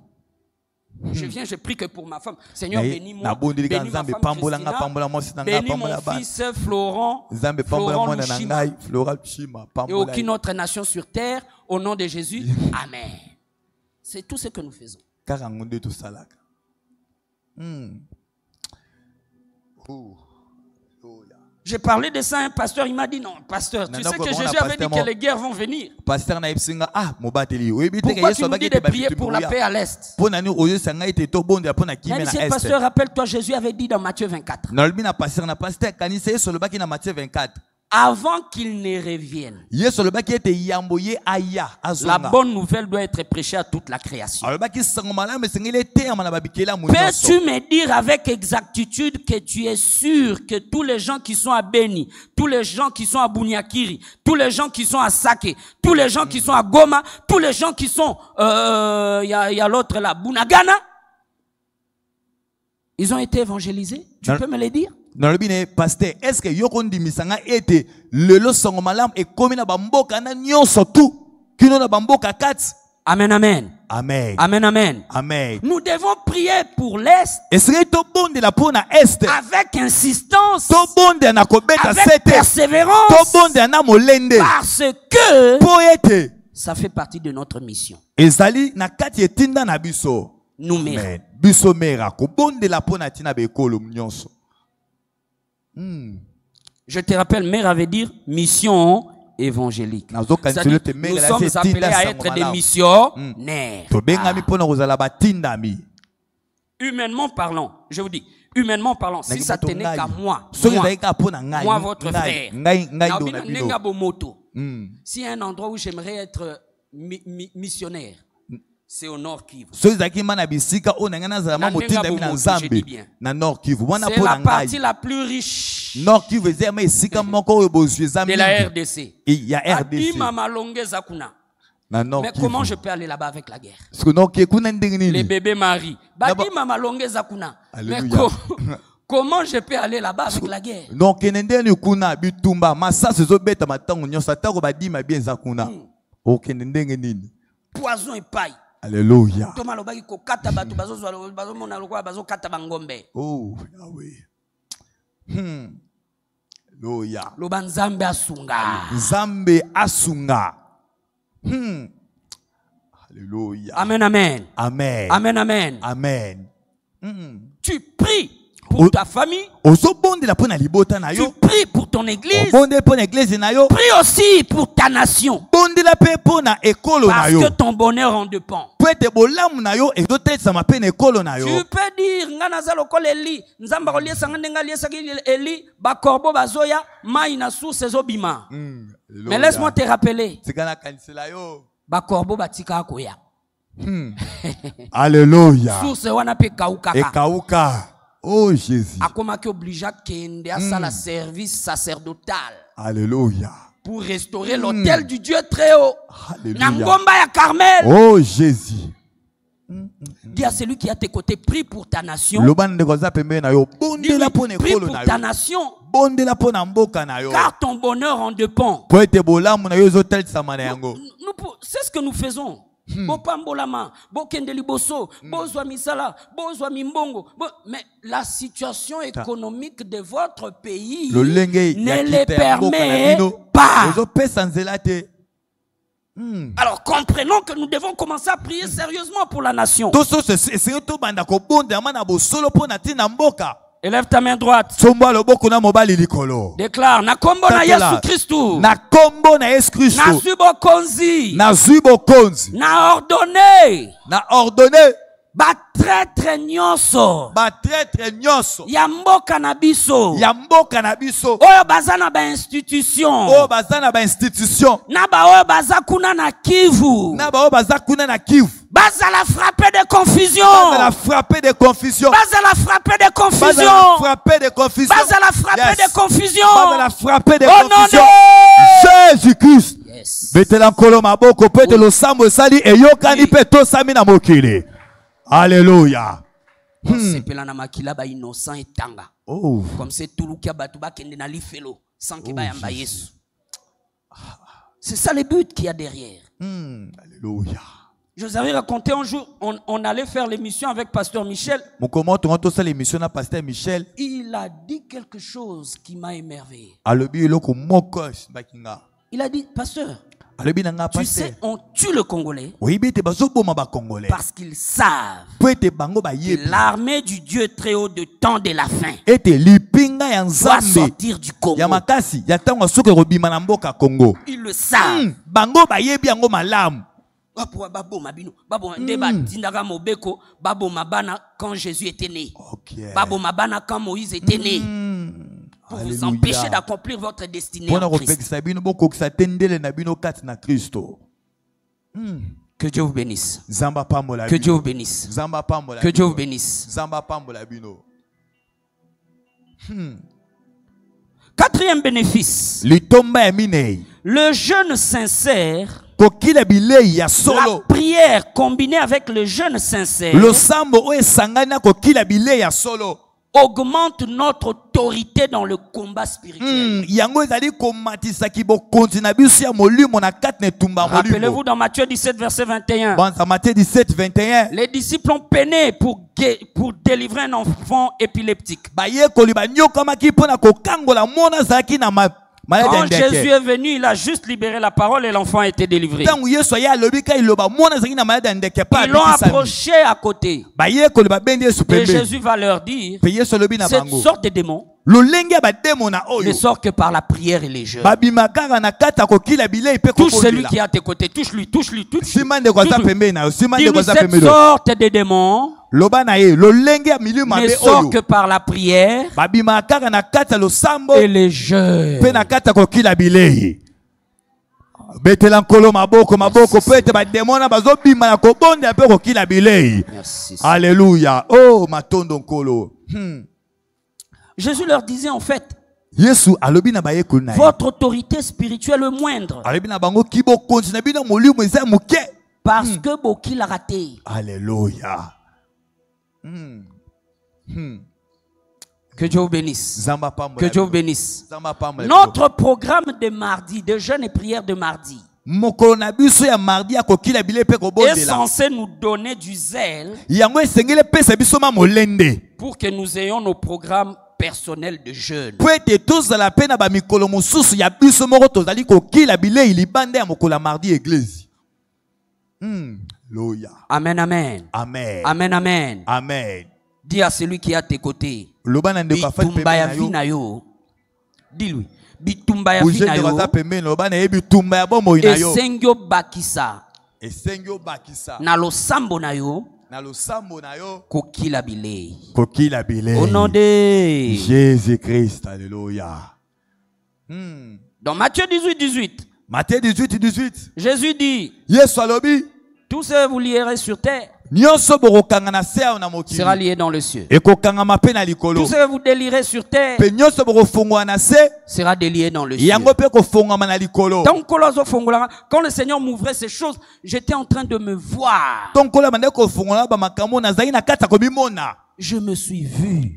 Je viens, je prie que pour ma femme. Seigneur, bénis-moi. Bénis ma femme Christina. Bénis mon fils Florent Lushima. Et aucune autre nation sur terre. Au nom de Jésus. Amen. C'est tout ce que nous faisons. J'ai parlé de ça à un pasteur, il m'a dit non, pasteur, tu sais que Jésus avait dit que les guerres vont venir. Pourquoi tu nous dis de prier pour la paix à l'Est? Il m'a dit, c'est pasteur, rappelle-toi, Jésus avait dit dans Matthieu 24. Avant qu'il ne revienne, la bonne nouvelle doit être prêchée à toute la création. Peux-tu me dire avec exactitude que tu es sûr que tous les gens qui sont à Beni, tous les gens qui sont à Bunyakiri, tous les gens qui sont à Sake, tous les gens qui sont à Goma, tous les gens qui sont, y a l'autre là, Bunagana, ils ont été évangélisés? Tu peux me le dire? Pasteur, est-ce que yokondi misanga ete lelo songo malam e komina bamboka na nyonso tout kino na bamboka kat? Amen, amen. Amen. Amen, amen. Amen. Nous devons prier pour l'Est. Avec insistance. Avec persévérance. Parce que ça fait partie de notre mission. Nous mères. Je te rappelle, mère avait dit mission évangélique. Nous sommes appelés à être des missionnaires. Humainement parlant, je vous dis, humainement parlant, si ça tenait qu'à moi, votre frère, s'il y a un endroit où j'aimerais être missionnaire, c'est au Nord Kivu. C'est la partie la plus riche de la RDC. Mais comment je peux aller là-bas avec la guerre? Les bébés marient. Mais comment je peux aller là-bas avec la guerre? Poison et paille. Alléluia. Oh, Yahweh. Alléluia. Loba Nzambe asunga. Nzambe asunga. Alléluia. Amen, amen. Amen. Amen, amen. Amen. Tu pries pour ta famille. Tu pries pour ton église. Prie aussi pour ta nation. Parce que ton bonheur en dépend. Tu peux dire, mais laisse-moi te rappeler. Alléluia. Oh Jésus. Alléluia. Pour restaurer l'autel du Dieu très haut. Alléluia. Oh Jésus. Dis à celui qui est à tes côtés, prie pour ta nation. Prie pour ta nation. Car ton bonheur en dépend. C'est ce que nous faisons. Mais la situation économique de votre pays ne les permet pas. Alors comprenons que nous devons commencer à prier sérieusement pour la nation. Élève ta main droite. Déclare, na kombo na Yesu Christu. Na kombo na Yesu Christu. Na zubo konzi. Na zubo konzi. Na ordonné. Na ordonné. Ba traître nyonso. Ba traître nyonso. Yamboka na biso. Yamboka na biso. Oyo bazana ba institution. Oyo bazana ba institution. Na ba oyo bazakuna na Kivu. Na ba oyo bazakuna na Kivu. Bazala frappé de confusion. Bazala frappé de confusion. Bazala frappé de confusion. Bazala frappé de confusion. Bazala frappé de confusion. Bazala frappé de confusion. Jésus-Christ. Yes. Betela nkolo maboko pete lo sambo sali e yokani pe to sami na mokili. Alléluia. Oh. Comme c'est tout le qui a battu na lifelo sans que bayamba Yesu. C'est ça le but qu'il y a derrière. Alléluia. Je vous avais raconté un jour, on allait faire l'émission avec Pasteur Michel. Il a dit quelque chose qui m'a émerveillé. Il a dit, Pasteur, tu sais, on tue le Congolais parce qu'ils savent que l'armée du Dieu très haut de temps de la fin doit sortir du Congo. Ils le savent. Quand Jésus était né. Quand Moïse était né. Pour vous empêcher d'accomplir votre destinée en Christ. Que Dieu vous bénisse. Que Dieu vous bénisse. Que Dieu vous bénisse. Quatrième bénéfice. Le jeûne sincère. La prière combinée avec le jeûne sincère augmente notre autorité dans le combat spirituel. Rappelez-vous dans Matthieu 17, verset 21. Les disciples ont peiné pour délivrer un enfant épileptique. Quand Jésus est venu, il a juste libéré la parole et l'enfant a été délivré. Ils l'ont approché à côté. Et Jésus va leur dire, cette sorte de démon ne sort que par la prière et les jeûnes. Touche celui qui est à tes côtés, touche-lui, touche-lui, touche-lui. Dis-lui, cette sorte de démon ne sort que par la prière et les jeûnes. Alléluia. Oh, matondo nkolo. Jésus leur disait en fait, votre autorité spirituelle est moindre. Parce que Boki l'a raté. Alléluia. Que Dieu vous bénisse. Que Dieu vous bénisse. Notre programme de mardi, de jeûne et prière de mardi, est censé nous donner du zèle pour que nous ayons nos programmes personnels de jeûne. Amen, amen. Amen. Amen, amen. Amen. Dis à celui qui est à tes côtés. Dis-lui. Bitumba ya vina yo. Esengyo bakisa. Na losambo na yo. Kokila bilei. Au nom de Jésus-Christ. Alléluia. Dans Matthieu 18, 18. Matthieu 18, 18. Jésus dit. Yes, alobi. Tout ce que vous lierez sur terre sera lié dans le ciel. Tout ce que vous délirez sur terre sera délié dans le ciel. Quand le Seigneur m'ouvrait ces choses, j'étais en train de me voir. Je me suis vu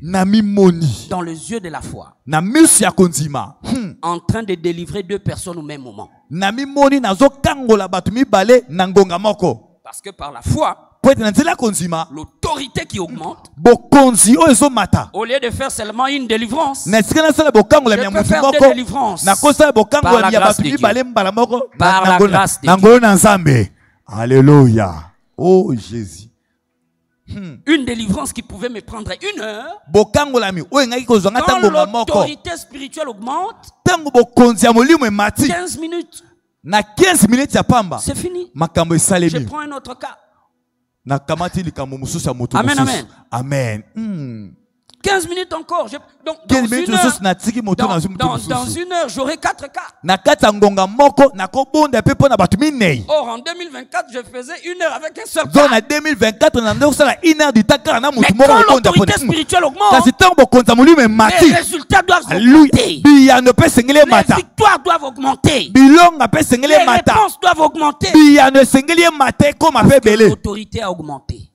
dans les yeux de la foi en train de délivrer deux personnes au même moment. Parce que par la foi, l'autorité qui augmente, au lieu de faire seulement une délivrance, je peux faire des délivrances par la grâce de Dieu. Par la grâce de Dieu. Alléluia. Oh Jésus. Une délivrance qui pouvait me prendre 1 heure. Quand l'autorité spirituelle augmente, 15 minutes. C'est fini. Je prends un autre cas. Amen, amen. Amen. 15 minutes encore. Donc, dans 1 heure, j'aurai 4 cas. Or, en 2024, je faisais 1 heure avec un seul cas. Mais quand l'autorité spirituelle augmente, les résultats doivent augmenter. Les victoires doivent augmenter. Les réponses doivent augmenter. L'autorité a augmenté.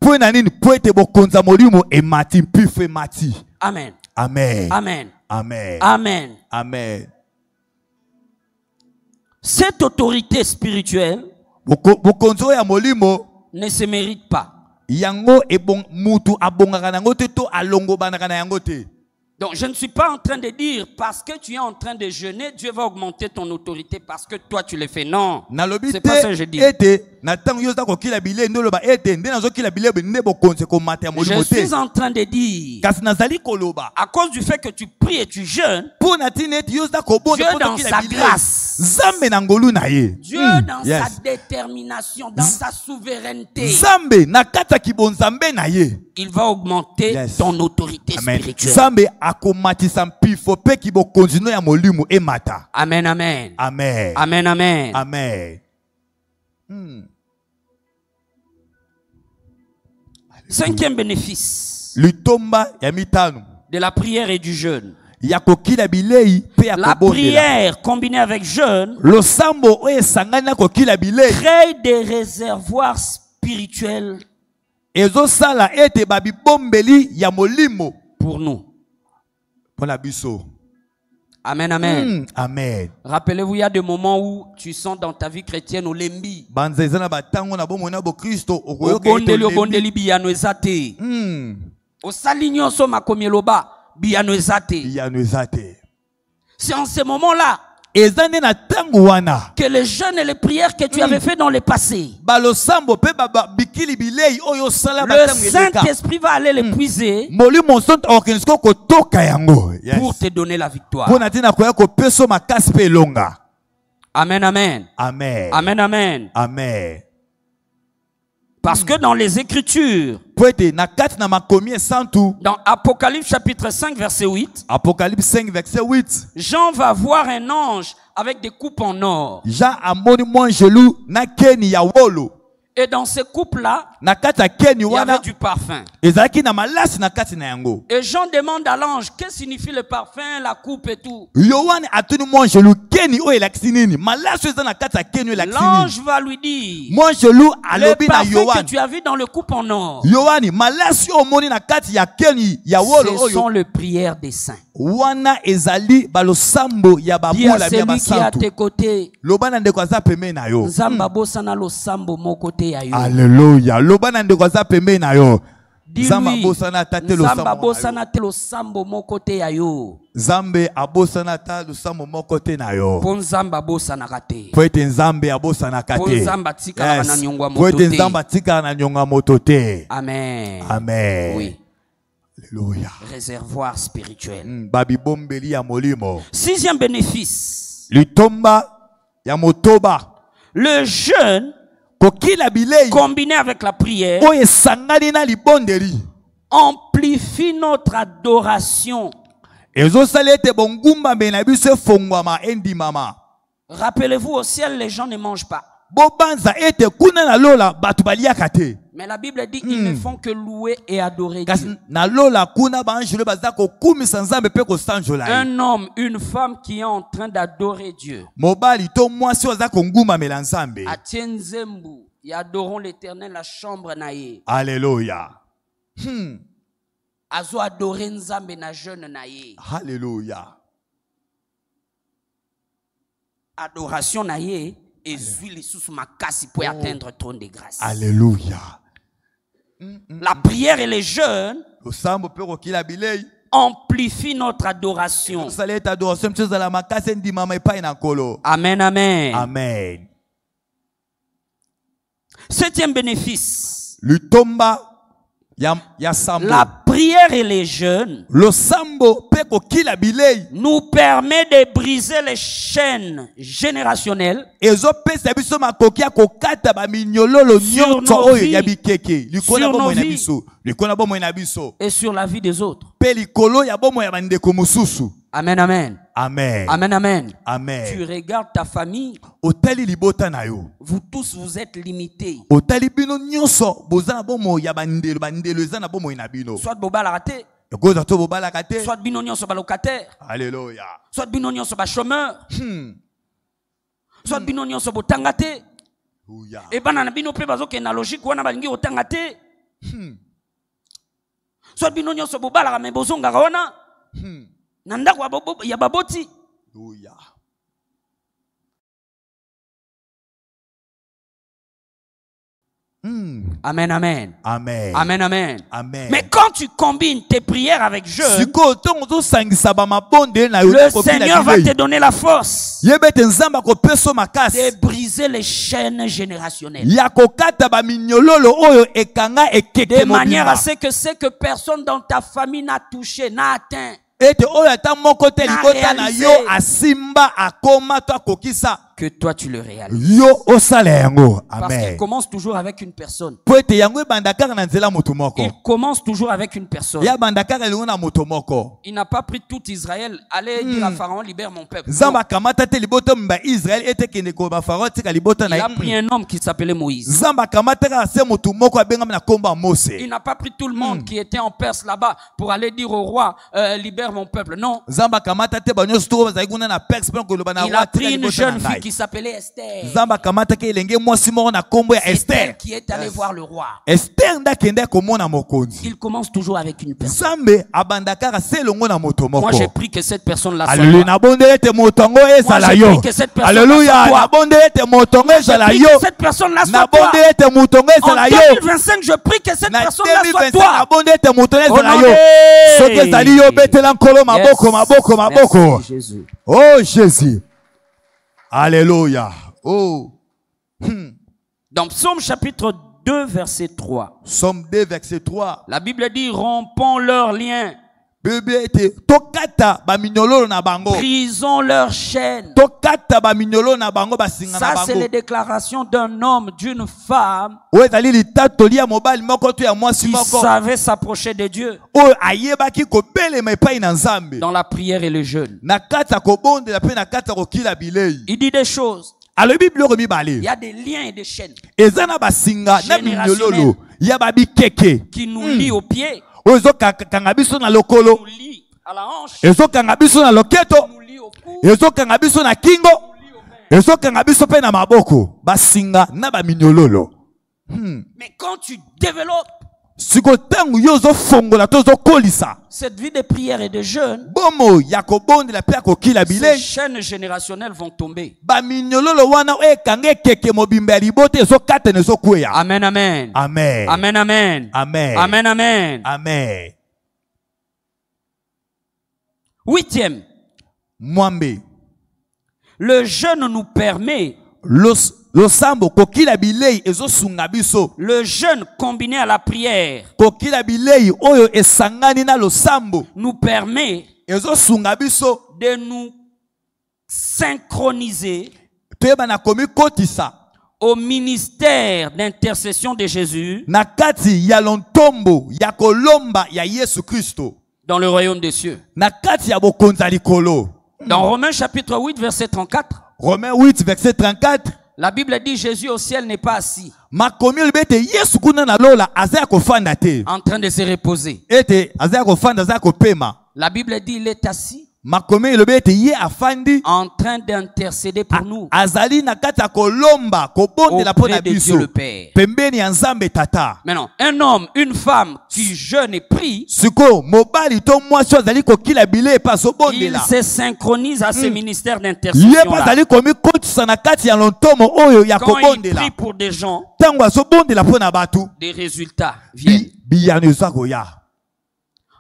Amen. Amen. Amen. Amen. Amen. Amen. Cette autorité spirituelle ne se mérite pas. Yango e bon mutu abongaka nango te to alongo banaka na yango te. Donc je ne suis pas en train de dire parce que tu es en train de jeûner, Dieu va augmenter ton autorité parce que toi tu le fais. Non, c'est pas ça que je dis. Je suis en train de dire à cause du fait que tu pries et tu jeûnes, Dieu dans sa grâce, Dieu dans sa détermination, dans sa souveraineté, il va augmenter ton autorité spirituelle. Amen, amen. Amen. Amen, amen. Amen. Cinquième bénéfice de la prière et du jeûne. La prière combinée avec jeûne crée des réservoirs spirituels pour nous. Amen, amen. Amen. Rappelez-vous, il y a des moments où tu sens dans ta vie chrétienne au lembi. C'est en ces moments-là que les jeûnes et les prières que tu avais fait dans le passé, le Saint-Esprit va aller les puiser pour te donner la victoire. Amen, amen. Amen. Amen, amen. Amen. Parce que dans les Écritures, dans Apocalypse chapitre 5 verset 8, Apocalypse 5 verset 8, Jean va voir un ange avec des coupes en or. Et dans ces coupes-là, il y avait du parfum. Et Jean demande à l'ange, que signifie le parfum, la coupe et tout. L'ange va lui dire, le parfum que tu as vu dans le coupe en or, ce sont les prières des saints. Dis à celui qui est à tes côtés, Alléluia. Dis-lui, Zambe abosana ta lusambo moko te na yo. Ponzamba bosana kate. Poete nzambe abosana kate. Ponzamba tika na nyongwa moto te. Poete nzamba tika na nyongwa moto te. Amen. Amen. Oui. Alléluia. Réservoir spirituel. Babi bombeli ya molimo. Sixième bénéfice. Litomba ya motoba. Le jeûne combiné avec la prière amplifie notre adoration. Rappelez-vous, au ciel, les gens ne mangent pas. Mais la Bible dit qu'ils ne font que louer et adorer Dieu. Un homme, une femme qui est en train d'adorer Dieu. Atienzembu, ils adorons l'Éternel, la chambre naïe. Alléluia. Azo adorer nzambe na jeune naïe. Alléluia. Adoration naïe et huile sous ma casse pour atteindre le trône de grâce. Alléluia. La prière et les jeûnes amplifient notre adoration. Amen, amen. Amen. Septième bénéfice. La prière et les jeûnes nous permet de briser les chaînes générationnelles sur nos vies et sur la vie des autres. Amen, amen. Amen. Amen, amen. Amen. Tu regardes ta famille. Vous tous, vous êtes limités. Soit boba la raté. Soit binonio soit locataire. Alléluia. Soit binonio soit chômeur. Soit binonio soit botangate. Et banana bino pe bazo ke na logique wana balingi otangate. Soit binonio soit boba la me bozonga wana. Nanda kwa ya baboti. Alléluia. Amen, amen. Amen. Amen, amen. Amen. Mais quand tu combines tes prières avec jeûne, le Seigneur va te donner la force de briser les chaînes générationnelles. De manière à ce que personne dans ta famille n'a touché, n'a atteint. Que toi tu le réalises. Parce qu'il commence toujours avec une personne. Il commence toujours avec une personne. Il n'a pas pris tout Israël. Allez dire à Pharaon, libère mon peuple. Non. Il a pris un homme qui s'appelait Moïse. Il n'a pas pris tout le monde qui était en Perse là-bas pour aller dire au roi, libère mon peuple. Non. Il a pris une jeune fille qui s'appelait Esther. Esther qui est allée voir le roi. Il commence toujours avec une personne. Moi j'ai pris que cette personne-là soit toi. Moi j'ai pris que cette personne-là soit toi. Cette personne-là soit toi. En 2025, je prie que cette personne-là soit toi. Merci Jésus. Oh Jésus. Alléluia. Oh. Dans Psaume chapitre 2, verset 3. Psaume 2, verset 3. La Bible dit, rompons leurs liens. Brisons leurs chaînes. Ça, c'est les déclarations d'un homme, d'une femme qui savait s'approcher de Dieu dans la prière et le jeûne. Il dit des choses. Il y a des liens et des chaînes générationnelles qui nous lient au pied, nous lient à la hanche, nous lient au cou, nous lient aux mains. Mais quand tu développes cette vie de prière et de jeûne, ces chaînes générationnelles vont tomber. Amen, amen. Amen. Amen, amen. Amen. Amen, amen. Amen. 8e. Le jeûne nous permet. Le jeûne combiné à la prière nous permet de nous synchroniser au ministère d'intercession de Jésus dans le royaume des cieux. Dans Romains chapitre 8 verset 34, Romains 8 verset 34, la Bible dit Jésus au ciel n'est pas assis en train de se reposer. La Bible dit il est assis en train d'intercéder pour nous auprès de Dieu le Père. Maintenant, un homme, une femme qui jeûne et prie, il se synchronise à ce ministère d'intercession-là. Quand il prie pour des gens, des résultats viennent.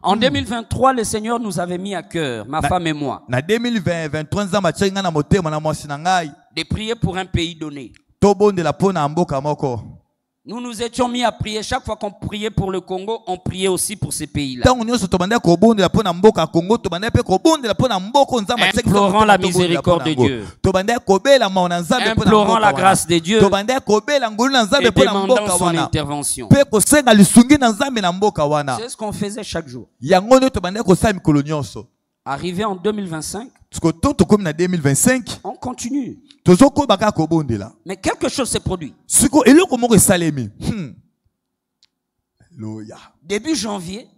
En 2023, le Seigneur nous avait mis à cœur, ma femme et moi, de prier pour un pays donné. Nous nous étions mis à prier. Chaque fois qu'on priait pour le Congo, on priait aussi pour ces pays-là. Implorant la miséricorde de Dieu. Implorant la grâce de Dieu. Et demandant son intervention. C'est ce qu'on faisait chaque jour. Arrivé en 2025, on continue. Mais quelque chose s'est produit. Début janvier,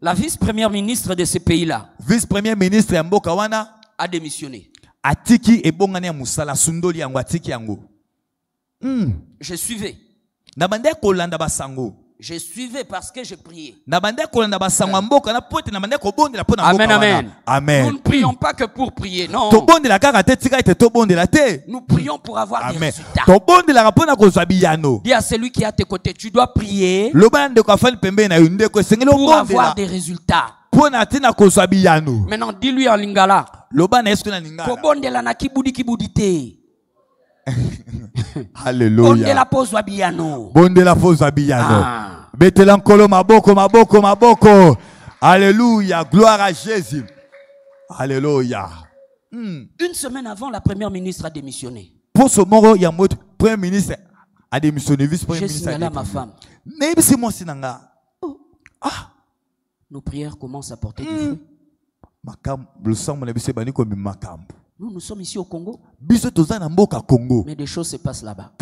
la vice-première ministre de ce pays-là a démissionné. Je suivais. Je suivais parce que je priais. Amen, amen. Amen. Nous ne prions pas que pour prier, non. Nous prions pour avoir des résultats. Dis à celui qui est à tes côtés, tu dois prier pour avoir des résultats. Maintenant, dis-lui en lingala. Kobondela na kibudi kibudite. Alléluia. Bondela pozwa biyano. Bondela pozwa biyano. Betelankolo maboko maboko maboko. Alléluia. Gloire à Jésus. Alléluia. Une semaine avant, la première ministre a démissionné. Pour ce moment, il y a un premier ministre a démissionné. Vice-premier ministre. J'ai signalé à ma femme. Nos prières commencent à porter du fruit. Nous sommes ici au Congo. Mais des choses se passent là-bas.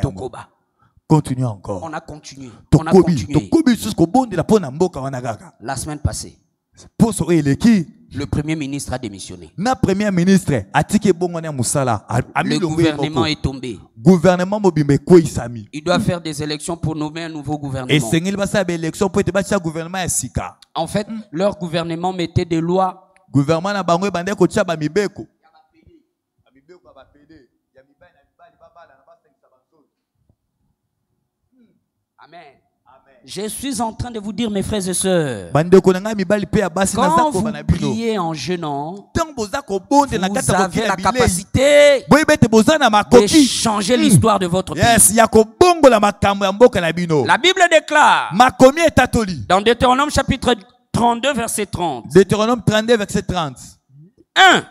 Tokoba. Continue encore. On a continué. On a continué. La semaine passée, le premier ministre a démissionné. Le gouvernement est tombé. Il doit faire des élections pour nommer un nouveau gouvernement. En fait, leur gouvernement mettait des lois. Amen. Je suis en train de vous dire, mes frères et sœurs, quand vous priez en jeûnant, vous avez la capacité de changer l'histoire de votre pays. La Bible déclare dans Deutéronome chapitre 32, verset 30. Deutéronome 32, verset 30. 1.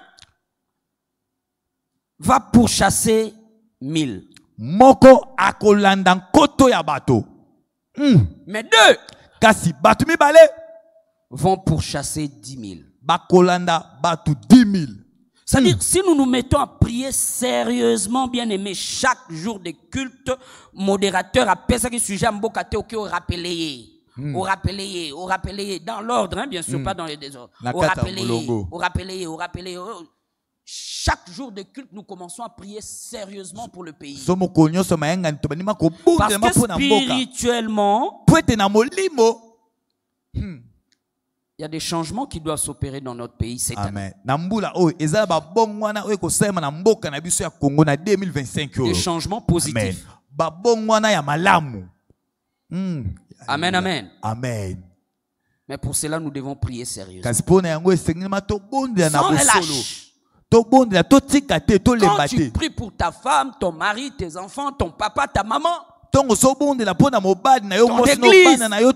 Va pourchasser 1000. Moko akolandan koto ya bato. Mais 2 kasi batu mibale vont pourchasser 10 000. Bakolanda batu 10 000. C'est-à-dire, si nous nous mettons à prier sérieusement, bien aimé, chaque jour de culte, modérateur a pensé que sujet mbokate au rappeler. Au rappeler, dans l'ordre, hein, bien sûr, pas dans les désordres. Au rappeler. Chaque jour de culte, nous commençons à prier sérieusement pour le pays. Parce que spirituellement, il y a des changements qui doivent s'opérer dans notre pays cette année. Des changements positifs. Amen, amen. Amen. Mais pour cela, nous devons prier sérieusement. Sans relâche. Quand tu pries pour ta femme, ton mari, tes enfants, ton papa, ta maman, ton église, alléluia.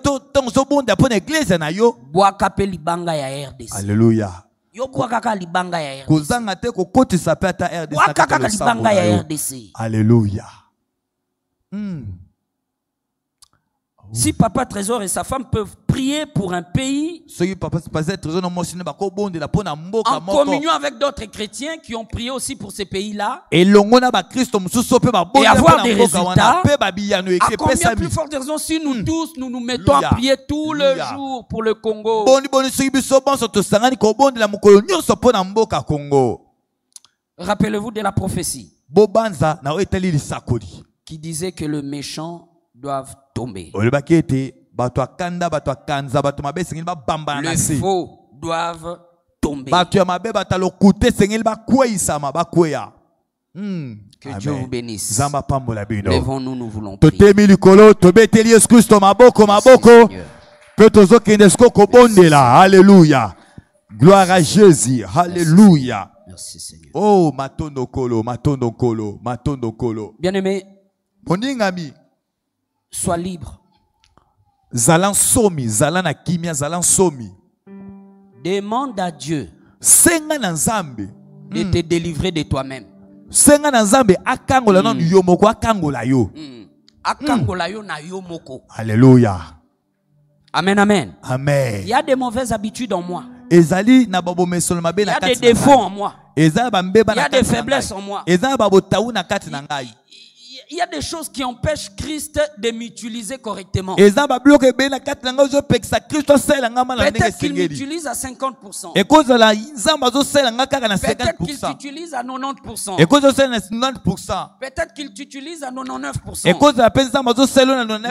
Alléluia. Si Papa Trésor et sa femme peuvent prier pour un pays en communion avec d'autres chrétiens qui ont prié aussi pour ces pays-là et avoir des résultats, à combien plus forte raison si nous tous nous mettons à prier tout le jour pour le Congo. Rappelez-vous de la prophétie qui disait que le méchant doivent tomber. Le faux doivent tomber. Que Dieu vous bénisse. Levons-nous, nous voulons prier. Alléluia. Gloire à Jésus. Alléluia. Merci Seigneur. Oh, matondo kolo, matondo kolo, matondo kolo. Bien-aimé, mon ami, sois libre. Zalan somi, zalan akimia, zalan somi. Demande à Dieu de te délivrer de toi-même. Senga na Nzambe akangola non yomoko akangola yo. Akangola yo na yomoko. Alléluia. Amen, amen. Amen. Il y a des mauvaises habitudes en moi. Il y a des défauts en moi. Il y a des faiblesses en moi. Il il y a des choses qui empêchent Christ de m'utiliser correctement. Peut-être qu'il m'utilise à 50%. Peut-être qu'il t'utilise à 90%. Peut-être qu'il t'utilise à 99%.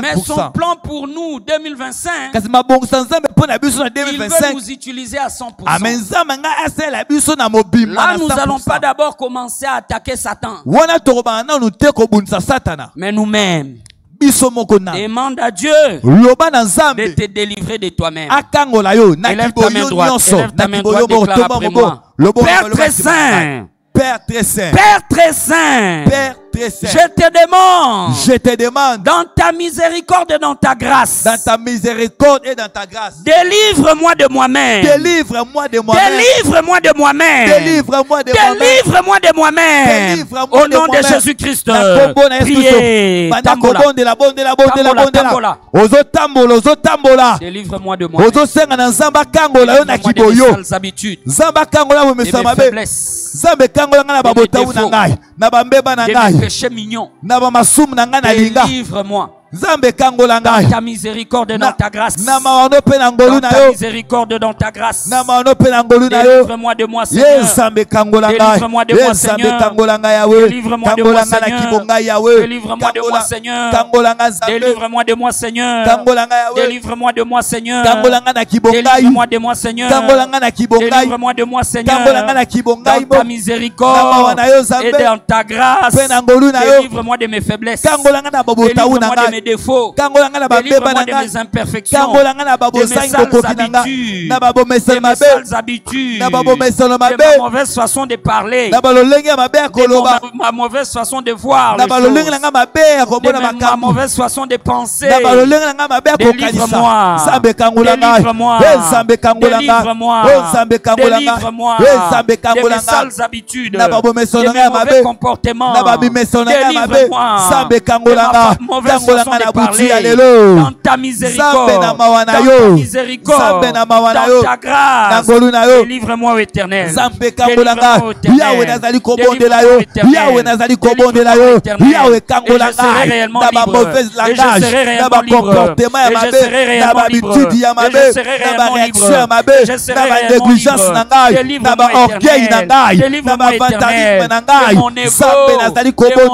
Mais son plan pour nous, 2025, il veut nous utiliser à 100%. Là, nous n'allons pas d'abord commencer à attaquer Satan. Mais nous-mêmes, demande à Dieu de te délivrer de toi-même. Élève ta main droite. Élève ta main droite, déclare après moi. Père très saint. Père très saint. Père très saint. Père très saint. Je te demande. Dans ta miséricorde et dans ta grâce. Dans ta miséricorde et dans ta grâce. Délivre-moi de moi-même. Délivre-moi de moi-même. Délivre-moi de moi-même. Délivre-moi de moi-même. Délivre-moi de moi-même. Au nom de Jésus-Christ. Priez. Tambola. Délivre-moi de moi-même. Délivre-moi de mes sales habitudes. De mes faiblesses. De mes péchés mignons. Délivre-moi. Dans ta miséricorde et dans ta grâce. Dans ta miséricorde et dans ta grâce. Délivre-moi de moi, Seigneur. Délivre-moi de moi, Seigneur. Délivre-moi de moi, Seigneur. Délivre-moi de moi, Seigneur. Délivre-moi de moi, Seigneur. Délivre-moi de moi, Seigneur. Délivre-moi de moi, Seigneur. Délivre-moi de moi, Seigneur. Dans ta miséricorde et dans ta grâce. Délivre-moi de mes faiblesses. Délivre-moi de mes défauts. Délivre-moi de mes imperfections. De mes sales habitudes. De ma mauvaise façon de parler. De ma mauvaise façon de voir. De ma mauvaise façon de penser. Délivre-moi. Délivre-moi. Délivre-moi. Délivre-moi de mes sales habitudes. De mes mauvais comportements. Délivre-moi de ma mauvaise façon de parler. Dans ta miséricorde. Dans ta miséricorde. Dans ta grâce. Délivre-moi au éternel. Délivre-moi au éternel. Délivre-moi au éternel. Et je serai réellement libre. Et je serai réellement libre. Et je serai réellement libre. Et je serai réellement libre. Et je serai réellement libre. Délivre-moi éternel. Délivre-moi éternel. De mon égo. De mon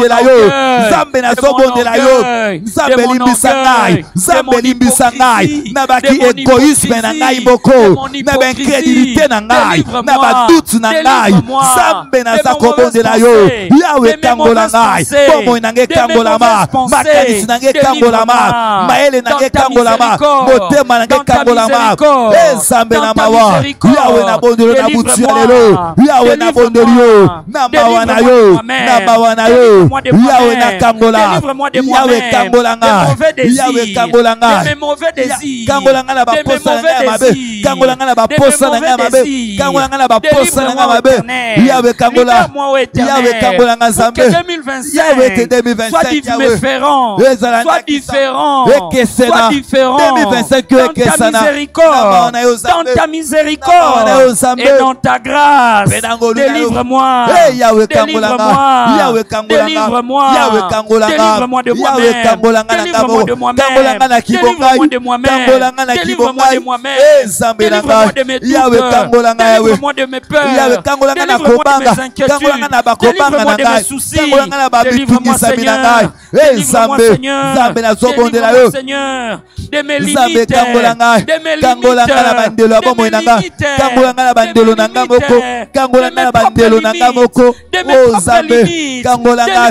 orgueil. Nzambe limbisa ngai, Nzambe limbisa ngai, na baki égoïsme na ngai boko, na ba incrédulité na ngai, na ba doute na ngai, Nzambe na za kobondela yo, Yawe kangola ngai, bomo na ngai kangola ma, makanisi na ngai kangola ma, maele na ngai kangola ma, motema na ngai kangola ma, Nzambe na mawa, Yawe na bondelo na butu ya lelo, Yawe na bondelo yo, na mawa na yo, na mawa na yo, Yawe na kangola, Yawe kangolanga, Yawe kangolanga, mes mauvais désirs, kangolanga na baposa na mabe, kangolanga na baposa na mabe, kangolanga na baposa na mabe, Yawe kangola, Yawe kangolanga Nzambe, Yawe te 2025, soit différent, soit différent, 2025 dans ta miséricorde, dans ta miséricorde et dans ta grâce, délivre-moi, délivre-moi, délivre-moi, délivre-moi de moi-même, délivre-moi de moi-même, délivre-moi de moi-même, délivre-moi de moi-même, délivre-moi de mes doutes, délivre-moi de mes peurs, délivre-moi de mes inquiétudes, délivre-moi de mes soucis, délivre-moi Seigneur, délivre-moi Seigneur, délivre-moi Seigneur, de mes limites, de mes limites, de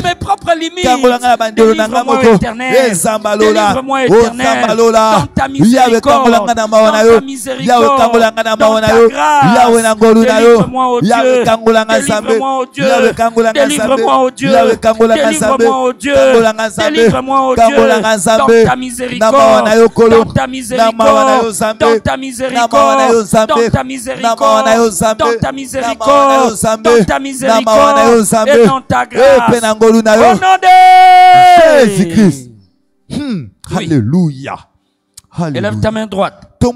mes propres limites, délivre-moi éternel, délivre-moi éternel, dans ta miséricorde, dans ta miséricorde, dans ta grâce, délivre-moi au Dieu, délivre-moi au Dieu, délivre-moi au Dieu, délivre-moi au Dieu, délivre-moi au Dieu, dans ta miséricorde, dans ta miséricorde, dans ta miséricorde, dans ta miséricorde, dans ta miséricorde, dans ta miséricorde et dans ta grâce, au nom de Jésus-Christ. Alléluia. Élève ta main droite. Na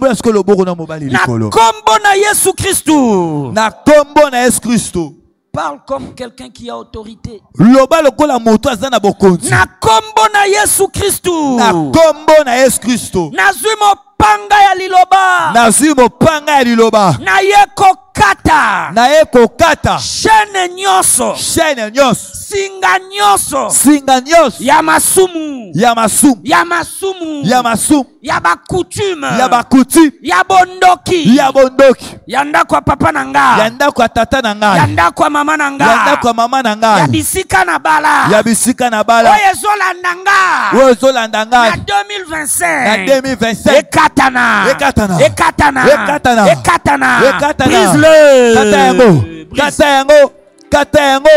kombo na Yesu Christu. Na kombo na Yesu Christu. parle comme quelqu'un qui a autorité. Loba lokola moto azana bokonzi. Na kombo na Yesu Kristu. Na kombo na Yesu Kristu. Nazwi panga ya liloba. Nazwi mopanga ya liloba. Na yeko kata. Na yeko kata. Chaîne nyoso. Chaîne nyoso. Singa nyoso. Singa nyoso. Ya masumu. Ya masumu. Ya masumu. Ya masumu. Ya ba coutume. Ya ba coutume. Ya bondoki. Ya bondoki. Ya ndako papa nanga. Ya ndako tata nanga. Ya ndako mama nanga. Ya ndako mama nanga. Ya bisika na bala. Ya bisika na bala. Oye zolandanga. Oye zolandanga. Na 2025. Na 2025. Ekatana. Ekatana. Ekatana. Ekatana. Ekatana. Ekatana. Brise-le. Kata yango. Kata yango. Kata yango.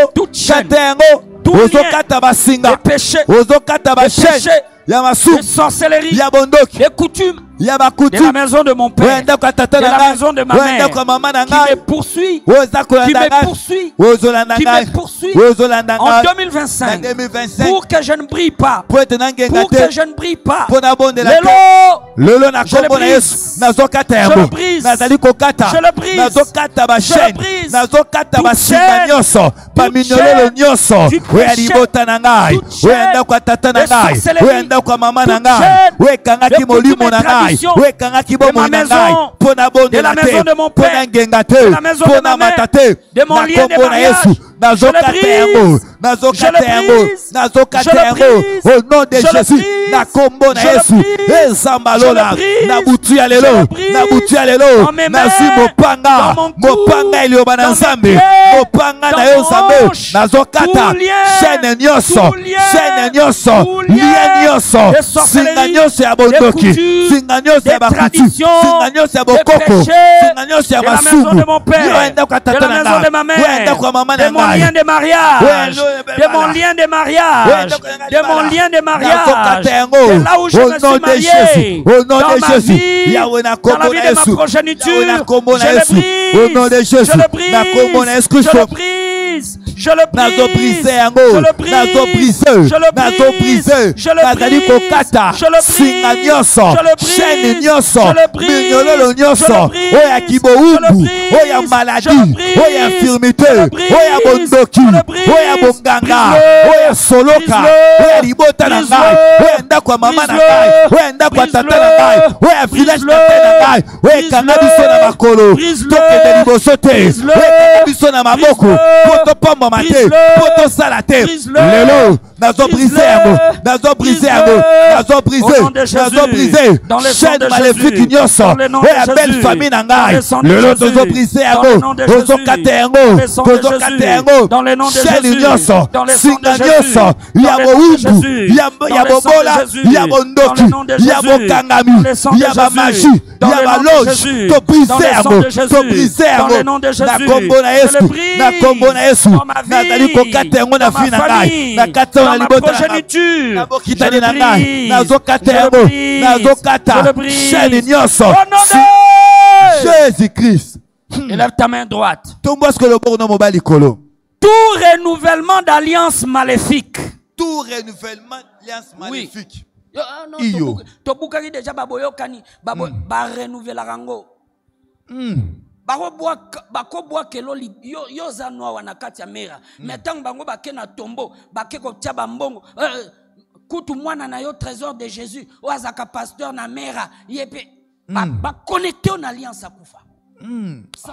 Kata yango. Ozo kata basinga. Ozo kata bashene. Ya masu. De sorcellerie. Ya bondoki. De coutume. De la maison de mon père, de la maison de ma mère, qui me poursuit, qui me poursuit, en 2025, pour que je ne brille pas, pour que je ne brille pas. Lelo, je le brise, je le brise, je le brise, de ma maison, de la maison de mon père, de la maison de ma mère, de mon lien de mariage, je le brise, au nom de Jésus, na kombo na Yesu, ezambalola, na butu ya lelo, na butu ya lelo, na zi mopanga elioba na nzambe, mopanga na yo nzambe, nazokata, chaîne nyoso, lia nyoso, singa nyoso ya bondoki, singa nyoso ya bakutu, singa nyoso ya bokoko, singa nyoso ya masumu, yo enda kwa tata na ngai, yo enda kwa mama na ngai, de mon lien de mariage, de mon lien de mariage, de là où je me suis marié, dans ma vie, dans la vie de ma progéniture, je le brise, je le brise, je le brise, je le brise, je le brise, je le brise, je le brise, je le lelo nazo briser yango, nazo briser yango, nazo briser chaîne maléfique nyonso oya belle famille na ngai lelo tozo briser yango, tozo kata yango, tozo kata yango chaîne nyonso, singa nyonso ya bowumbu, ya bobola, ya bondoki, ya bokangami, ya bamagie, ya baloge, to briser yango, to briser yango na kombo na Yesu, na kombo na Yesu, nazali kokata yango na fille na ngai, na kata na libota na bokitani na ngai, nazokata yango, nazokata chaîne nyonso, Jésus-Christ. Élève ta main droite. Tout renouvellement d'alliance maléfique. Tout renouvellement d'alliance maléfique. Oui. Tobukaki déjà baboyokani, ba renouveler rango. Bakobwa kelo yo zanwa wanakati ya mera. Metango bango bake na tombo, bake ko tia bambongo. Kutu mwana na yo trésor de Jésus, oazaka pasteur na mera, yepe ba connecté en alliance akufa.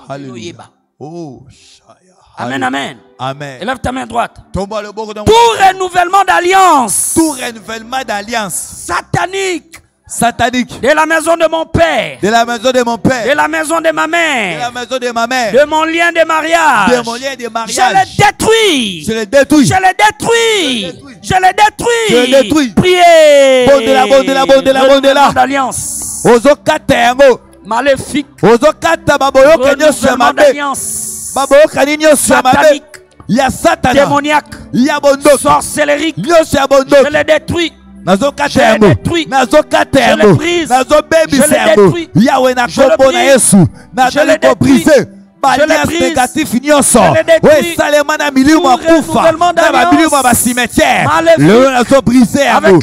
Alléluia. Oh, amen, amen. Amen. Élève ta main droite. Tout renouvellement d'alliance. Tout renouvellement d'alliance. Satanique. Satanique. De la maison de mon père. De la maison de mon père. De la maison de ma mère. De la maison de ma mère. De mon lien de mariage. De mon lien de mariage. Je le détruis. Je le détruis. Je le détruis. Je le détruis. Je le détruis. Priez. Bondela. D'alliance. Ozokata yango. Maléfique. Ozokata baboyoka nyonso ya mabe. Baboyoka nyonso ya mabe. Ya Satan. Démoniaque. Ya bondoki. Sorcellerie. Nyonso ya bondoki. Je le détruis. Nazokata yango, nazokata yango, nazobebisa yango, yawe na kombo na Yesu, nazali ko briser, alliance négative nyonso oyo esalema na milimo ya kufa na bamilimo ya basimetiere lelo nazobrise yango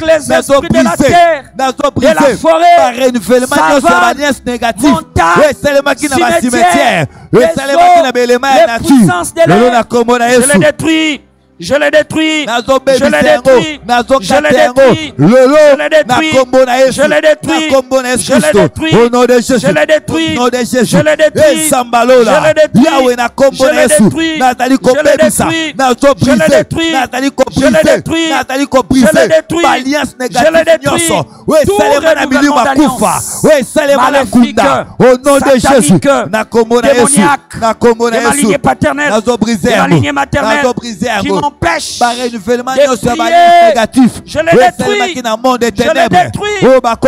nazobrise barenouvellement nyonso ya baalliance négative oyo esalemaki na basimetiere oyo esalemaki na belema ya nature lelo na kombo na Yesu je le détruis. Je le détruis. Je le détruis. Je le détruis. Je le détruis. Je le détruis. Au nom de Jésus. Je le détruis. Au nom de Jésus. Je le détruis. Je le détruis. Yahweh na kombo na Yesu. Natali kopebisa. Nazo brise. Natali koprise. Natali koprise. Alliance négative nyonso. Oui, salema na milimo akufa. Oui, salema na kunda. Au nom de Jésus. Na kombo na Yesu. Na kombo na Yesu. Nazo brise. Nazo brise. Empêche de prier. Je le détruis. Je le détruis. Je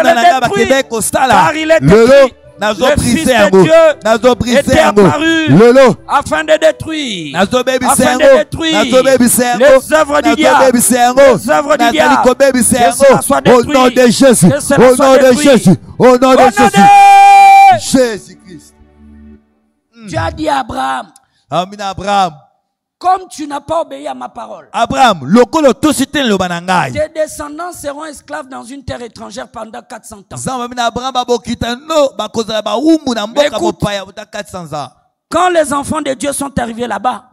le détruis. Car il est écrit, le Fils de Dieu était apparu afin de détruire, les œuvres du diable. Les œuvres du diable. Que cela soit détruit. Au nom de Jésus. Au nom de Jésus. Au nom de Jésus. Jésus-Christ. Tu as dit à Abraham. Amen, Abraham. Comme tu n'as pas obéi à ma parole, Abraham, tes descendants seront esclaves dans une terre étrangère pendant 400 ans. Écoute, quand les enfants de Dieu sont arrivés là-bas,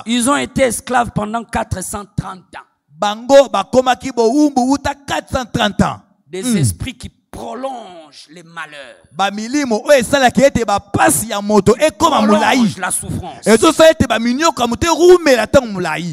ils ont été esclaves pendant 430 ans. Des esprits qui prolonge les malheurs. Prolonge la souffrance.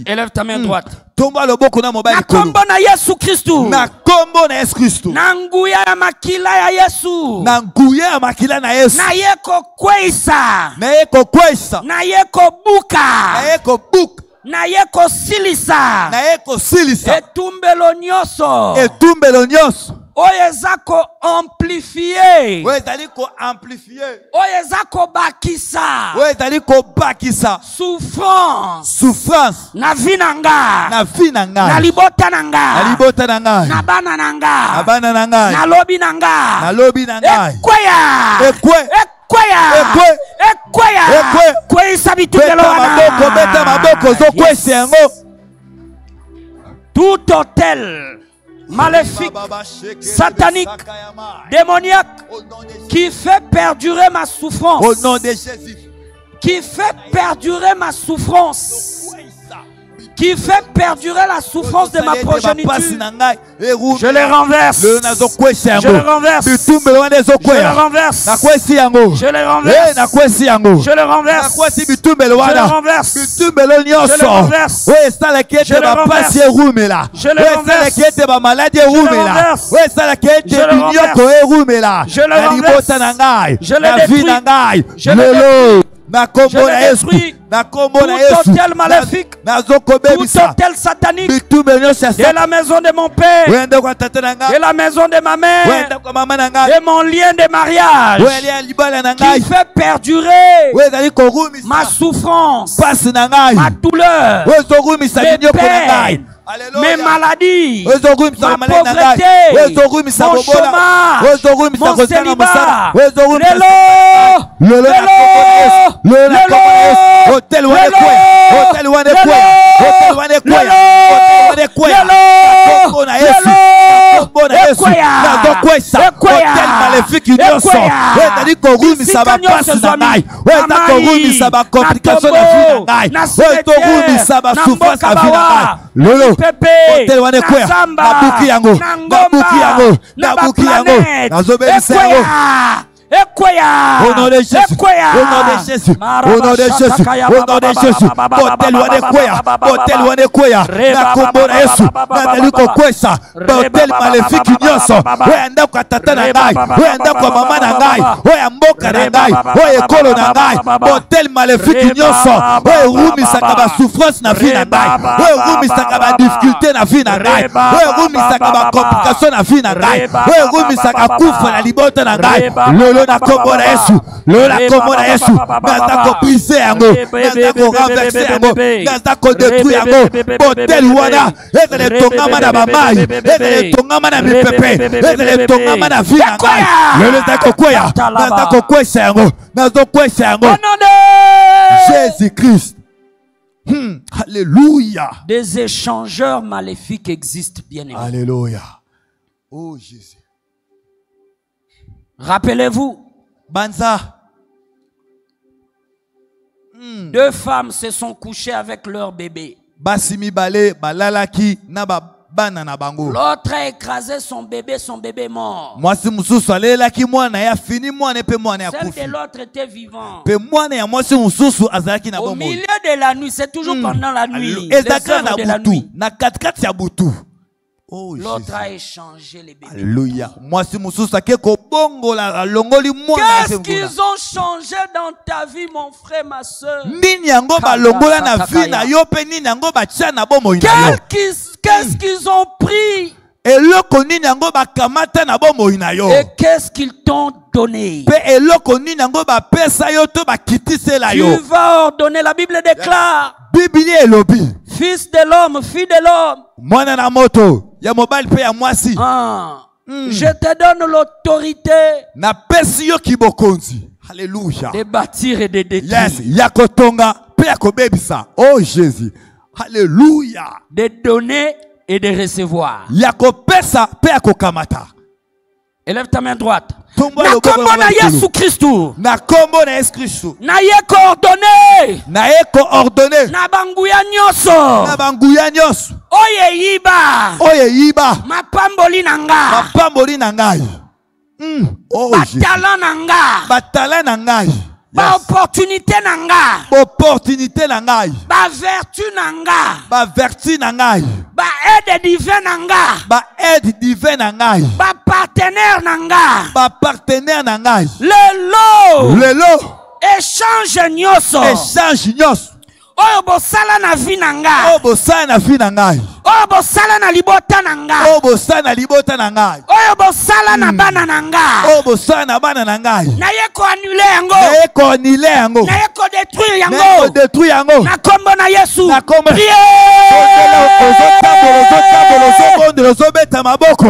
Élève ta main droite. Na kombo na Yesu Kristu. Na kombo na Yesu Kristu. Na nguya ya makila ya Yesu. Na nguya ya makila na Yesu. Na yeko kweisa. Na yeko kweisa. Na yeko buka. Na yeko buka. Na yeko silisa. Na yeko silisa. Etumbelo nyoso. Etumbelo nyoso. Oyezako amplifier. Oyezako amplifier. Oyezako bakisa. Oyezako bakisa. Souffrance. Souffrance. Na vinanga. Na vinanga. Na libota nanga. Na libota nanga. Na bana nanga. Na bana nanga. Na lobi nanga. Na lobi nanga. Ekweya. Ekwe. Ekweya. Ekwe. Ekweya. Ekwe. Kwe sabitungelo wana. Beta maboko zo kwese yango. Tout hôtel maléfique, satanique, démoniaque, qui fait perdurer ma souffrance, au nom de Jésus, qui fait perdurer ma souffrance, qui fait perdurer la souffrance de ma progéniture, je les renverse, je les renverse, je les renverse, je les renverse, je les renverse, je les renverse, je les renverse, je les détruis. Tout hôtel maléfique, tout hôtel satanique, de la maison de mon père, de la maison de ma mère, de mon lien de mariage, qui fait perdurer ma souffrance, ma douleur, mes peines, mes maladies, ma pauvreté, mon chômage, mon célibat, Hotel wane kwe, hotel wane kwe, hotel wane kwe, hotel wane kwe, kombo na Yesu, kombo na Yesu, na kwesa, hotel maléfique nyonso, wetali korumisa bapasi na ngai, wetali korumisa ba complication na vie na ngai, wetali korumisa ba souffrance na vie na ngai. Lolo, hotel wane kwe, nabuki yango, nabuki yango, nabuki yango, nazobebisa yango. Au nom de Jésus, au nom de Jésus, au nom de Jésus, au nom de Jésus, hotel wane kwea, hotel wane kwea, na kombo na Yesu, na taliko kwesa, hotel maléfique nyonso, oya ndako ya tata na ngai, oya ndako ya mama na ngai, oya mboka na ngai, oya ekolo na ngai, hotel maléfique nyonso, oya rumisaka ba souffrance na vie na ngai, oya rumisaka ba difficulté na vie na ngai, oya rumisaka ba complication na vie na ngai, oya rumisaka kufa na libota na ngai, lolo Lelo na kombo na Yesu. Lelo na kombo na Yesu. Naza ko briser yango. Naza ko renverser yango. Naza ko détruire yango. Botel wana. Ezele tongama na bamai. Ezele tongama na mipepe. Ezele tongama na vie na ngai. Lelo naza ko kwea. Naza ko kwesa yango. Nazo kwesa yango. Jésus-Christ. Alléluia. Des échangeurs maléfiques existent, bien aimés. Alléluia. Oh Jésus. Rappelez-vous, Banza. Deux femmes se sont couchées avec leur bébé. Basimi bale balalaki na bana na bango. L'autre a écrasé son bébé est mort. Moi si mususu alelaki mwana ya fini mwana pe mwana ya kufi. Celle de l'autre était vivant. Pe mwana ya moi si mususu azalaki na bomoi. Au milieu de la nuit, c'est toujours pendant la nuit. Ezaka na butu, na katikati ya butu. Oh, l'autre a échangé les bébés. Alléluia. Moi si mususu akeko bongo la longoli mwana. Qu'est-ce qu'ils ont changé dans ta vie, mon frère, ma soeur? Nini yango ba longola na vie na yo pe nini yango ba tia na bomoi na yo. Qu'est-ce qu'ils ont pris? Et qu'est-ce qu'ils t'ont donné? Tu vas ordonner, la Bible déclare. Fils de l'homme, fille de l'homme. Je te donne l'autorité de bâtir et de détruire. Oh Jésus. Alléluia. De donner et de recevoir. Élève ta main droite. Na kombo na Yesu Christu. Na kombo na Yesu Christu. Na ye coordonné. Na ye coordonné. Na banguya nyoso. Na banguya nyoso. Oye yiba. Oye yiba. Mapamboli nanga. Mapamboli nangai. Oh batala nanga. Batala nangai. Ba opportunité nanga. Opportunité nangai. Ba vertu nanga. Ba vertu nangai. Ba aide divine nanga. Ba aide divine nangai. Ba partenaire nanga. Ba partenaire nangai. Lelo. Échange nyoso. Échange nyoso. Oyo bosala na vie nanga. Oyo bosala na vie nangai. Oyo bosala na libota nanga. Oyo bosala na libota nangai. Oyo bosala na bana nanga. Oyo bosala na bana nangai. Na ye ko annuler yango. Na ye ko annuler yango. Na ye ko détruire yango. Na ye ko détruire yango. Na kombo na Yesu. Na kombo. Priez. Ozobeta maboko.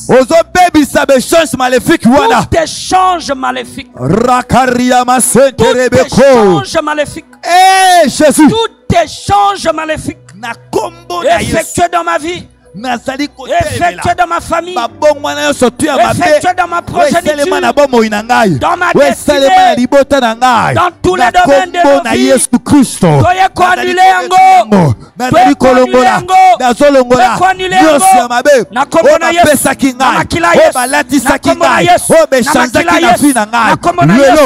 Ozobebisa b'échange maléfique wana. Tout échange maléfique. Rakaria masenterebeko. Tout échange maléfique. Eh Jésus. Tout échange maléfique. Na kombo na Yesu. Effectué dans ma vie. Effectué dans ma famille. Effectué dans ma progéniture. Dans ma destinée. Dans tous les domaines de ma vie. Soyez annulé yango. Soyez annulé yango. Soyez annulé yango. Nakomona Yesu. Namakila Yesu. Nakomona Yesu. Namakila Yesu. Nakomona Yesu.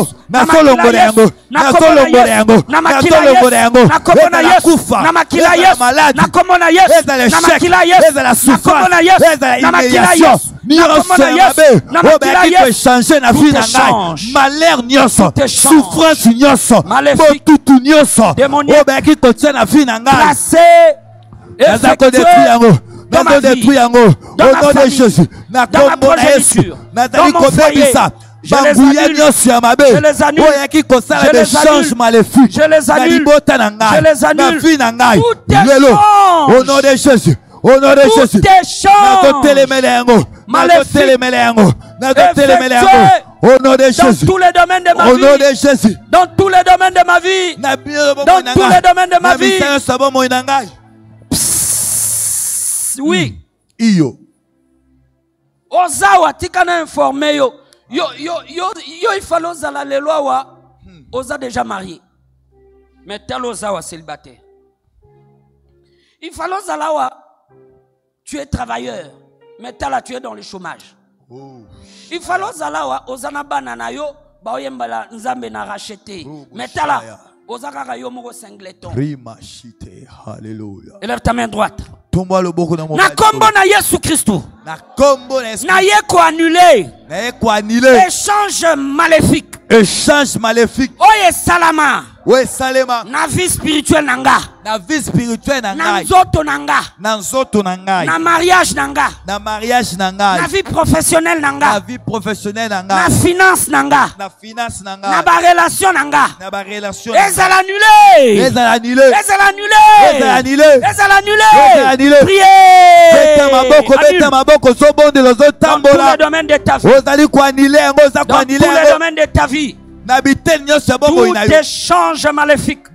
Namakila Yesu. Nakomona Yesu. Namakila Yesu. Namakila Yesu. Nakomona Yesu. Namakila Yesu. La souffrance, l'humiliation, changer la vie malheur nyoso, souffrance nyoso, tout nyoso, qui contient la vie placé, dans ma vie, dans ma famille, dans ma progéniture, dans mon foyer. Je les annule. Je les annule. Je les annule. Tout échange. Au nom de Jésus. Au nom de Jésus. Au nom de Jésus. Dans tous les domaines de ma vie. Au nom de Jésus. Dans tous les domaines de ma vie. Dans tous les domaines de ma vie. Oui. Iyo. Ozawa tikana informé yo. Yo il fallait ozala le loi wa. Oza déjà marié. Mais tel ozawa célibataire. Il fallait ozala wa. Tu es travailleur, mais tu es dans le chômage. Il fallait ozala ozana banana yo ba oyembala nzambe na racheter. Mais tala ozaka yo moko singleton. Alléluia. Élève ta main droite. Na kombo na Yesu Christu. Na ye ko annuler. Échange maléfique. Échange maléfique. Oye salama. Oui, Salema. Na vie spirituelle nanga. Na vie spirituelle nanga. Na nzoto nanga. Na nzoto nanga. Na mariage nanga. Na mariage nanga. Na vie professionnelle nanga. Na vie professionnelle nanga. Na finance nanga. Na finance nanga. Na ba relation nanga. Na ba relation. Ezala annulé. Ezala annulé. Ezala annulé. Ezala annulé. Ezala annulé. Ezala annulé. Priez. Beta maboko, beta maboko, sobonde lozo tambola. Dans tous les domaines de ta vie. Ozali ko annuler ngo za ko annuler. Dans tous les domaines de ta vie. Tout échange maléfique.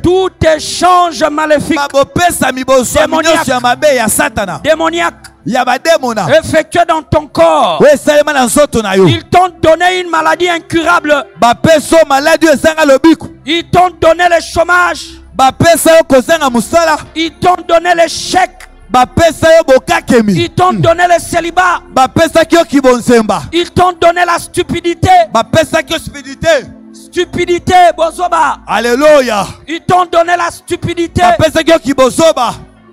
Tout échange maléfique. Démoniaque. Effectué dans ton corps. Ils t'ont donné une maladie incurable. Ils t'ont donné le chômage. Ils t'ont donné l'échec. Ils t'ont donné le célibat. Ils t'ont donné la stupidité. Stupidité, bozoba. Alléluia. Ils t'ont donné la stupidité.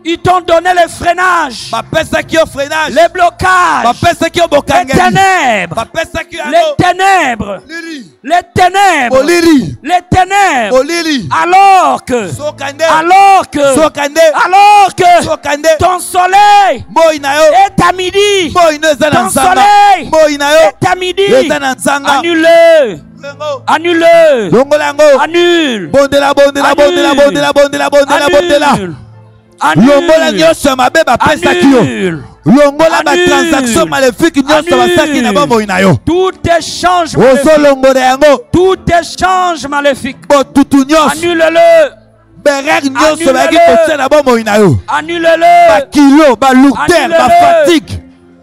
Ils t'ont donné le freinage. Les blocages. Les ténèbres. Les ténèbres. Les ténèbres. Les ténèbres. Alors que ton soleil est à midi. Ton soleil est à midi. Annule. Annule. Annule. Annule. Longola nyonso mabe ba pesa kiyo. Longola ba transaction maléfique nyonso basaki na ba moyi na yo. Tout échange maléfique. Ozo longola yango. Tout échange maléfique. Bo tutu nyonso. Annule-le. Berer nyonso ba ki kotia na ba moyi na yo. Annule-le. Ba kilo, ba lourdeur, ba fatigue.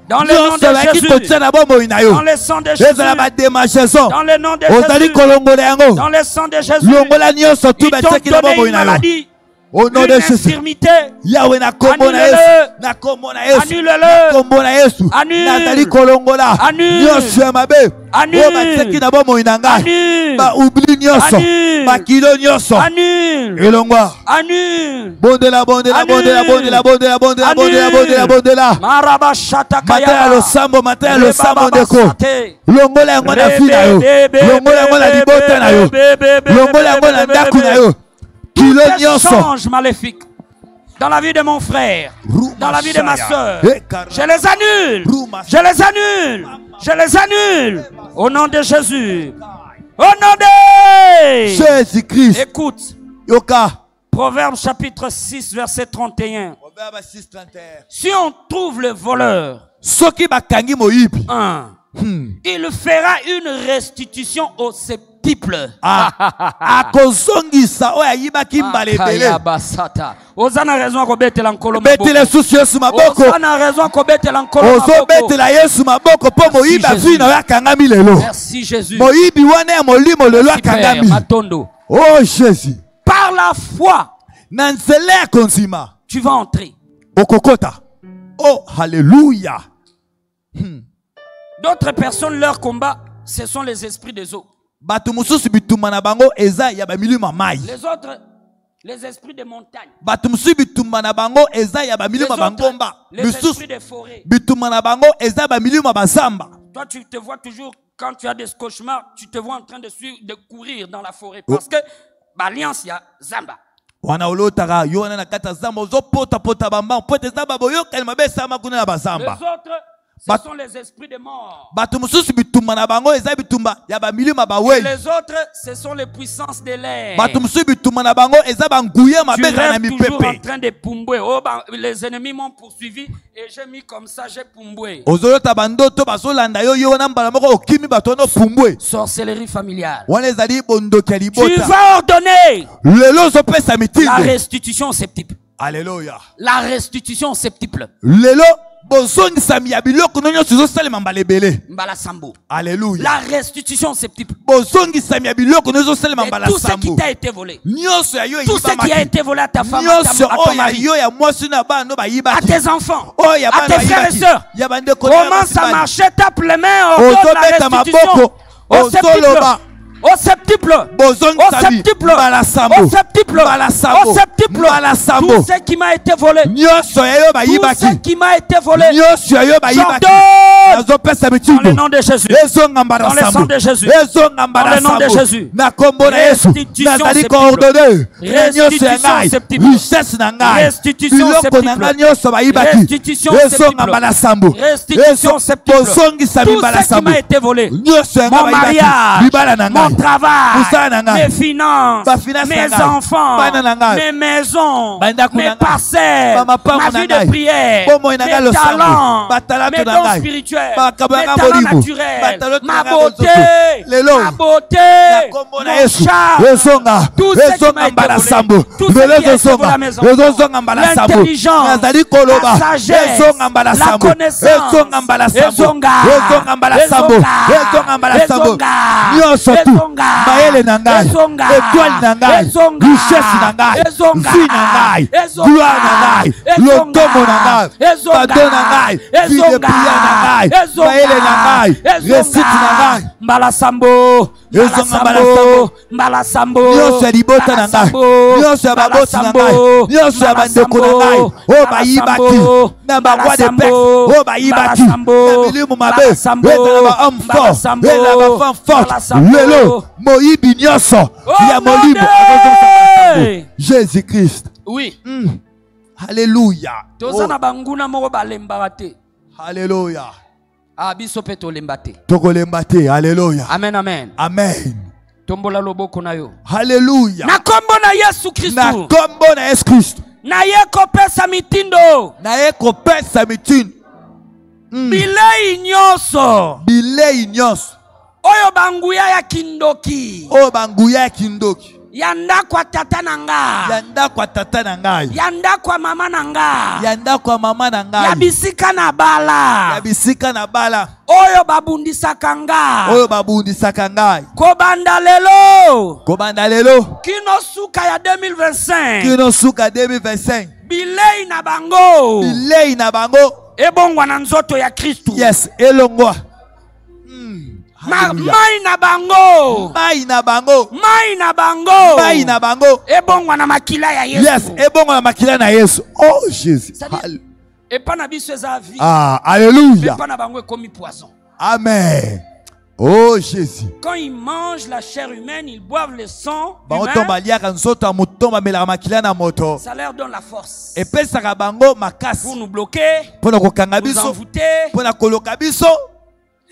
Dans le nom de Jésus. Dans le sang de Jésus. Dans le nom de Jésus. Dans le sang de Jésus. Ils t'ont donné une maladie. Au nom de Jésus. Yahweh na kombo na Yesu. Na kombo na Yesu. Na kombo na Yesu. Natali kolongola. Nyonso ya mabe. O batseki na bomo inanga. Ba oubli nyonso. Ba kilo nyonso. Elongwa. Bondela bondela bondela bondela bondela bondela bondela bondela bondela. Maraba shata kaya. Mataya lo sambo ndeko. Longola yango na fina yo. Longola yango na libota na yo. Longola yango na ndaku na yo. Tout échange maléfique dans la vie de mon frère, dans la vie de ma soeur, je les annule, je les annule, je les annule au nom de Jésus, au nom de Jésus-Christ. Écoute, Proverbe chapitre 6 verset 31. Si on trouve le voleur, il fera une restitution au septuple. Ozana raison ko betela nkolo maboko. Betela susu Yesu maboko. Ozana raison ko betela nkolo maboko. Ozo betela Yesu maboko po moyiba fina ya kangami lelo. Merci Jésus. Moyibi wana ya molimo lelo akangami. Matondo. Oh Jésus. Par la foi. Nansele konsima. Tu vas entrer. Okokota. Oh alléluia. D'autres personnes, leur combat, ce sont les esprits des eaux. Les autres, les esprits des montagnes. Les esprits des forêts. Toi, tu te vois toujours, quand tu as des cauchemars, tu te vois en train de courir dans la forêt. Parce que l'alliance, il y a Zamba. Les autres, ce sont les esprits de mort. Et les autres, ce sont les puissances de l'air. Tu rêves toujours en train de pumbouer. Oh, les ennemis m'ont poursuivi et j'ai mis comme ça, j'ai pumboué. Sorcellerie familiale. Tu vas ordonner la restitution au septuple. Alléluia. La restitution au septuple. Alléluia. La restitution septuple. Tout ce qui t'a été volé. Tout ce qui a été volé à ta femme, à ton mari, à tes enfants, à tes frères et sœurs. Comment ça marchait? Tape les mains, ordonne la restitution au septuple. Au septuple. Au septuple. Au septuple. Au septuple. Tout ce qui m'a été volé. Tout ce qui m'a été volé. J'ordonne. Dans le nom de Jésus. Dans le sang de Jésus. Dans le nom de Jésus. Restitution septuple. Restitution septuple. Restitution septuple. Restitution septuple. Tout ce qui m'a été volé. Mon mariage. Mon travail, mes finances, mes enfants, mes maisons, mes parcelles, ma vie de prière, mes talents, mes dons spirituels, mes talents naturels, ma beauté, mon charme, tout ce qui m'a été volé, tout ce qui a été volé à mes enfants, l'intelligence, la sagesse, la connaissance, Maele nangai, étoile nangai, richesse nangai, vie nangai, gloire nangai, lotomo nangai, pardon nangai, vie de prière nangai, maele nangai, récite nangai, Mbalasambo, Mbalasambo, nyonso ya libota nangai, nyonso ya baboti nangai, nyonso ya bandeko nangai, o bayibaki, na bagwa de pek, o bayibaki, na milimu mabe, eza na ba homme fort, eza na ba femme forte, lelo, moyibi nyonso, ya molimo, Jésus-Christ. Oui. Alléluia. Tozana banguna moko balembate. Alléluia. Biso pe tolembate. Tokolembate. Alléluia. Amen, amen. Amen. Tombola loboko na yo. Alléluia. Na kombo na Yesu Kristo. Na kombo na Yesu Kristo. Na ye kopesa mitindo. Na ye kopesa mitindo. Bilei nyonso. Bilei nyonso. Oyo banguya ya kindoki. Oyo banguya ya kindoki. Yanda kwa tata nanga. Yanda kwa tata nanga. Yanda kwa mama nanga. Yanda kwa mama nanga. Yabisika na bala. Yabisika na bala. Oyo babundisaka nga. Oyo babundisaka nga. Kobanda lelo. Kobanda lelo. Kino suka ya 2025. Kino suka 2025. Bilei na bango. Bilei na bango. Ebongwa na nzoto ya Kristu. Yes, elongwa. Mai na bango. Mai na bango. Mai na bango. Mai na bango. Ebongwa na makila ya Yesu. Yes, ebongwa na makila na Yesu. Oh Jésus. Et pas na biso eza vie. Alléluia. Et pas na bango comme poison. Amen. Oh Jésus. Quand ils mangent la chair humaine, ils boivent le sang humain. Ça leur donne la force. Pour nous bloquer, pour nous envoûter, pour nous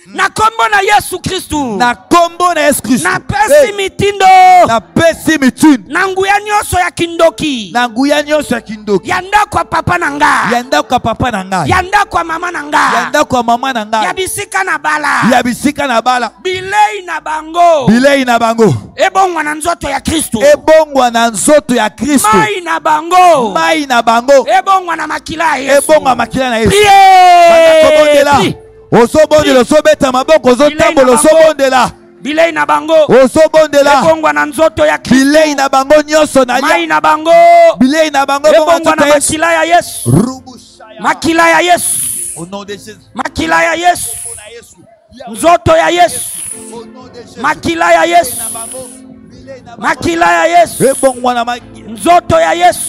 na kombo na Yesu Kristu. Na kombo na Yesu Kristu. Na pesi mitindo. Na pesi mitindo. Na nguya nyonso ya kindoki. Na nguya nyonso ya kindoki. Yanda kwa papa nanga. Yanda kwa papa nanga. Yanda kwa mama nanga. Yanda kwa mama nanga. Yabisika na bala. Yabisika na bala. Bilei na bango. Bilei na bango. Ebongwa na nzoto ya Kristu. Ebongwa na nzoto ya Kristu. Mai na bango. Mai na bango. Ebongwa na makila ya Yesu. Ebongwa makila na Yesu. Priez. Osobondela osobeta maboko ozotambola osobondela bilei na bango osobondela ebongwa na nzoto ya Kristo bilei na bango nyonso na mai na bango bilei na bango ebongwa na makila ya Yesu makila ya Yesu au nom de Jésus makila ya Yesu nzoto ya Yesu makila ya Yesu makila ya Yesu ebongwa na nzoto ya Yesu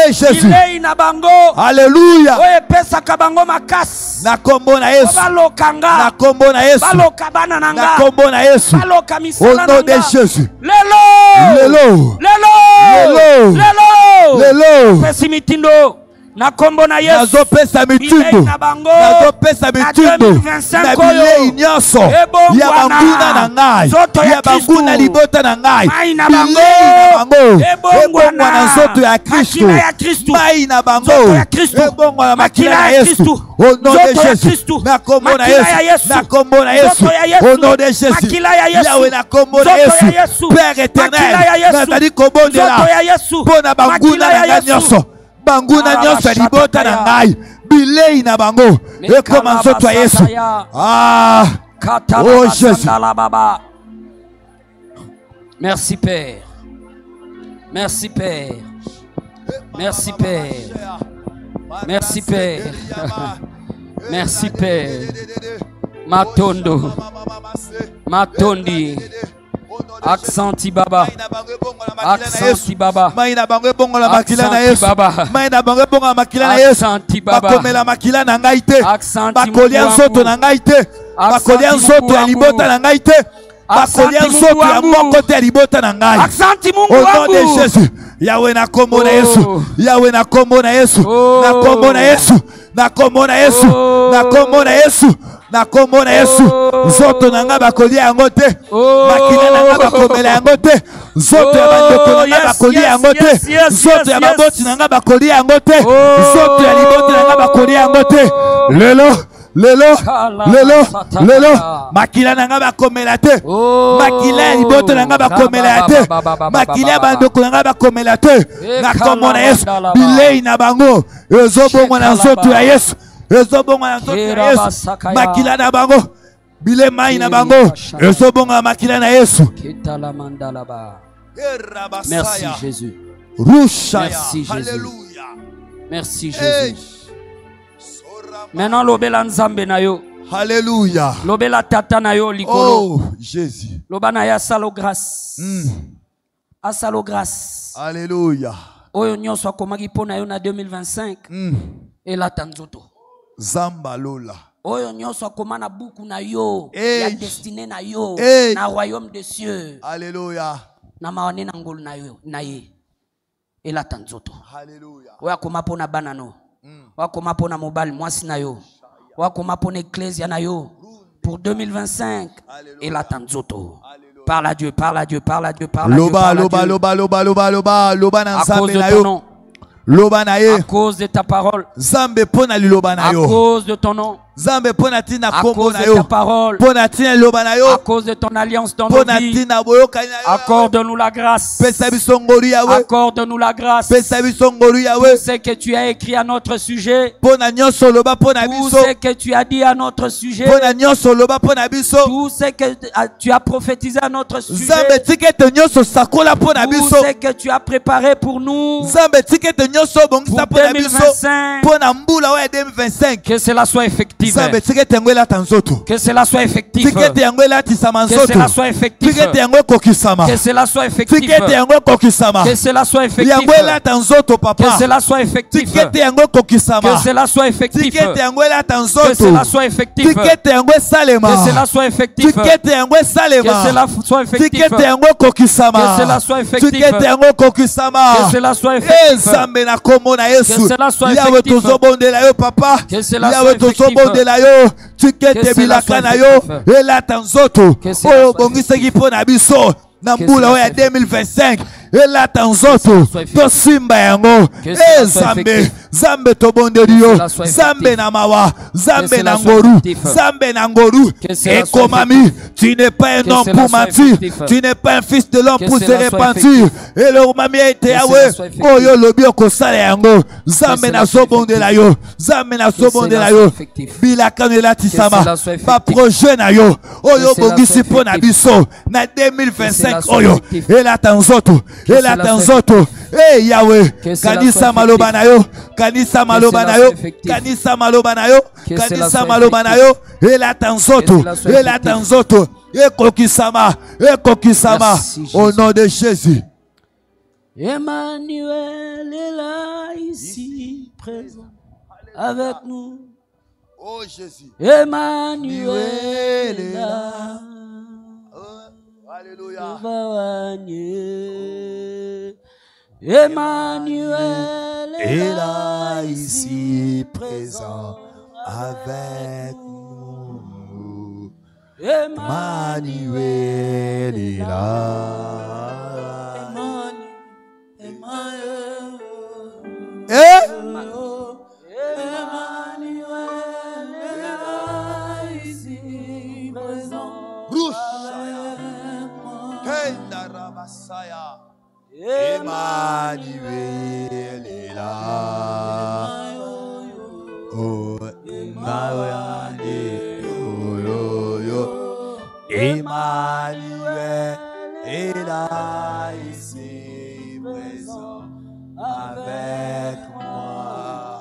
Jésus bilei na bango alléluia oye pesa kabango makasi na kombo na Yesu balokanga na kombo na Yesu baloka bana nanga na kombo na Yesu baloka misala au nom de Jésus lelo pesi mitindo na kombo na Yesu nazopesa mitindo nazopesa mitindo na bilei nyonso ya banguna na ngai ya banguna libota na ngai bilei na bango ebongwa na nzoto ya Kristo mai na bango ebongwa na makila ya Yesu au nom de Jésus na kombo na Yesu na kombo na Yesu au nom de Jésus yawe na kombo na Yesu Père éternel nazali kobondela mpo na banguna na ngai nyonso banguna nyonso libota na ngai bilei na bango ekoma nzoto ya Yesu oh Jésus merci Père merci Père merci Père merci Père merci Père matondo matondi Accenti baba. Accenti baba. Maina bango bongo la makila na Yesu. Maina bango bongo la makila na Yesu. Bakomela makila na ngai te. Bakolia nzoto na ngai te. Bakolia nzoto ya libota na ngai te. Bakolia nzoto ya moko te ya libota na ngai. Au nom de Jésus. Yahweh na kombo na Yesu. Yahweh na kombo na Yesu. Na kombo na Yesu. Na kombo na Yesu. Na kombo na Yesu. Na kombo na Yesu. Nzoto na ngai bakolia yango te. Makila na ngai bakomela yango te. Nzoto ya bandeko na ngai bakolia yango te. Nzoto ya baboti na ngai bakolia yango te. Nzoto ya liboti na ngai bakolia yango te. Lelo makila na nga bakomela te. Makila ya liboto na nga bakomela te. Makila ya bandeko na nga bakomela te. Na kombo na Yesu. Bilei na bango ezobongo na nzoto ya Yesu. Ezobongo na nzoto ya Yesu. Makila na bango bile mai na bango ezobongo na makila na Yesu. Merci Jésus. Merci Jésus. Alléluia. Merci Jésus. Maintenant lobela nzambe na yo. Alléluia. Lobela tata na yo likolo. Oh Jésus. Lobana ya salo grâce. Asalo grâce. Alléluia. Oyo nyonso akomaki pona yo na 2025. Ela tanzoto. Zamba lola. Oyo nyonso akoma na buku na yo. Ya destiné na yo. Na royaume des cieux. Alléluia. Na mawane na ngolu na yo na ye. Ela tanzoto. Alléluia. Oyo akoma pona banano. Wakoma pona mobile mwasi na yo. Wakoma pona ecclesia na yo. Pour 2025. Et la tanzoto. Parle à Dieu, parle à Dieu, parle à Dieu, parle à Dieu. Loba na nzambe na yo. À cause de ta parole. Zambe pona liloba na yo. À cause de ton nom. Zambe pona tina kombo na yo. À cause de ta parole. Pona tina liloba na yo. À cause de ton alliance dans nos vies. Accorde-nous la grâce. Accorde-nous la grâce. Tout ce que tu as écrit à notre sujet. Tout ce que tu as dit à notre sujet. Tout ce que tu as prophétisé à notre sujet. Tout ce que tu as préparé pour nous. Pour 2025. Que cela soit effectif. Que cela soit effectif. Que cela soit effectif. Que cela soit effectif. Que cela soit effectif. Que cela soit effectif. Que cela soit effectif. Que cela soit effectif. Que cela soit effectif. Que cela soit effectif. Que cela soit effectif. Que cela soit effectif. Zambe na kombo na Yesu. Yawe tozobondela yo papa. Yawe tozobondela yo. Tikete bilaka na yo. Elata nzoto. Oyo bongisaki pona biso. Na mbula oya 2025. Elata nzoto. To simba yango. Zambe. Zambe tobondeli yo. Zambe na mawa. Zambe na ngoru. Zambe na ngoru. Ekomami. Tu n'es pas un homme pour mentir. Tu n'es pas un fils de l'homme pour se repentir. Et le mami a été Yahweh. Oyo lobi okosala yango. Zambe na sobondela yo. Zambe na sobondela yo. Bilaka no latisama. Ba projet na yo. Oyo bongisi pona biso. Na 2025 oyo. Elata nzoto. Elata nzoto. Eh Yahweh. Kanisa maloba na yo. Kanisa maloba na yo. Kanisa maloba na yo. Kanisa maloba na yo. Elata nzoto. Elata nzoto. Ekokisama. Ekokisama. Au nom de Jésus. Emmanuel est là ici présent avec nous. Oh Jésus. Emmanuel est là. Alléluia. Emmanuel est là ici présent avec nous. Emmanuel est là. Emmanuel est là ici présent. Emmanuel est là. Oh, Emmanuel, Emmanuel est là ici présent avec moi.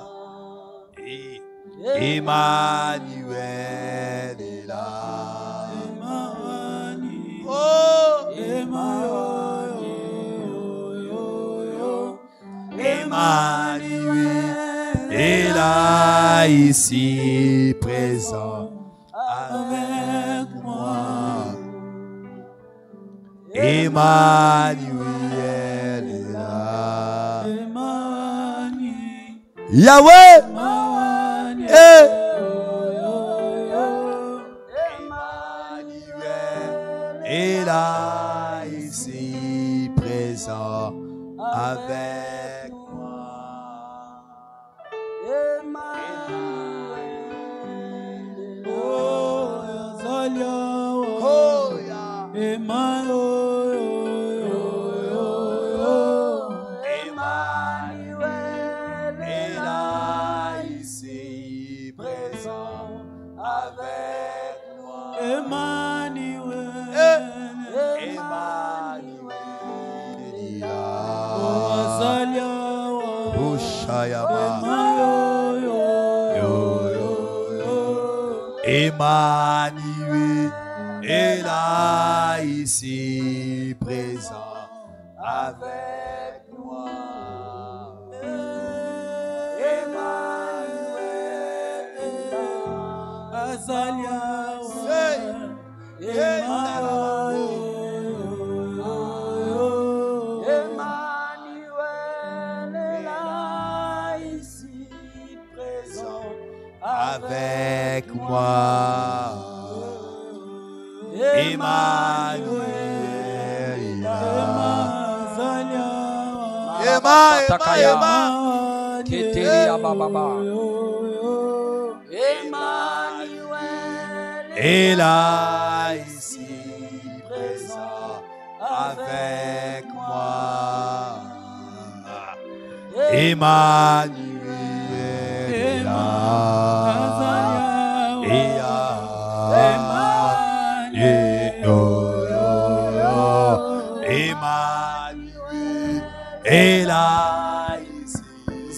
Emmanuel est là. Oh, Emmanuel. Emmanuel est là ici présent avec moi. Emmanuel est là. Yahweh Emmanuel est là ici présent avec moi. Emmanuel, oh Emmanuel est là ici présent avec moi. Emmanuel est là. Emmanuel est là ici présent avec moi. Avec moi, Emmanuel est là. Emmanuel est là ici présent avec moi. Emmanuel est là. Emmanuel est là ici.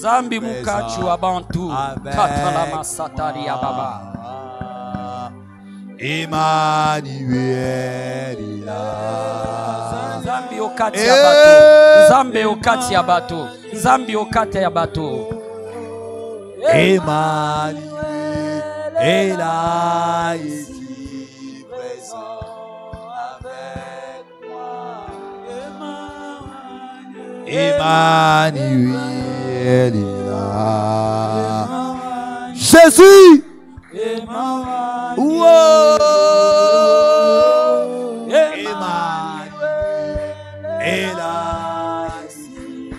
Zambi mukachu abantu katala masatari ababa. Emmanuel est là. Zambi okati abato. Zambi okati abato. Zambi okati abato. Emmanuel est là ici présent avec moi. Emmanuel est là. Jésus. Wow. Emmanuel est là ici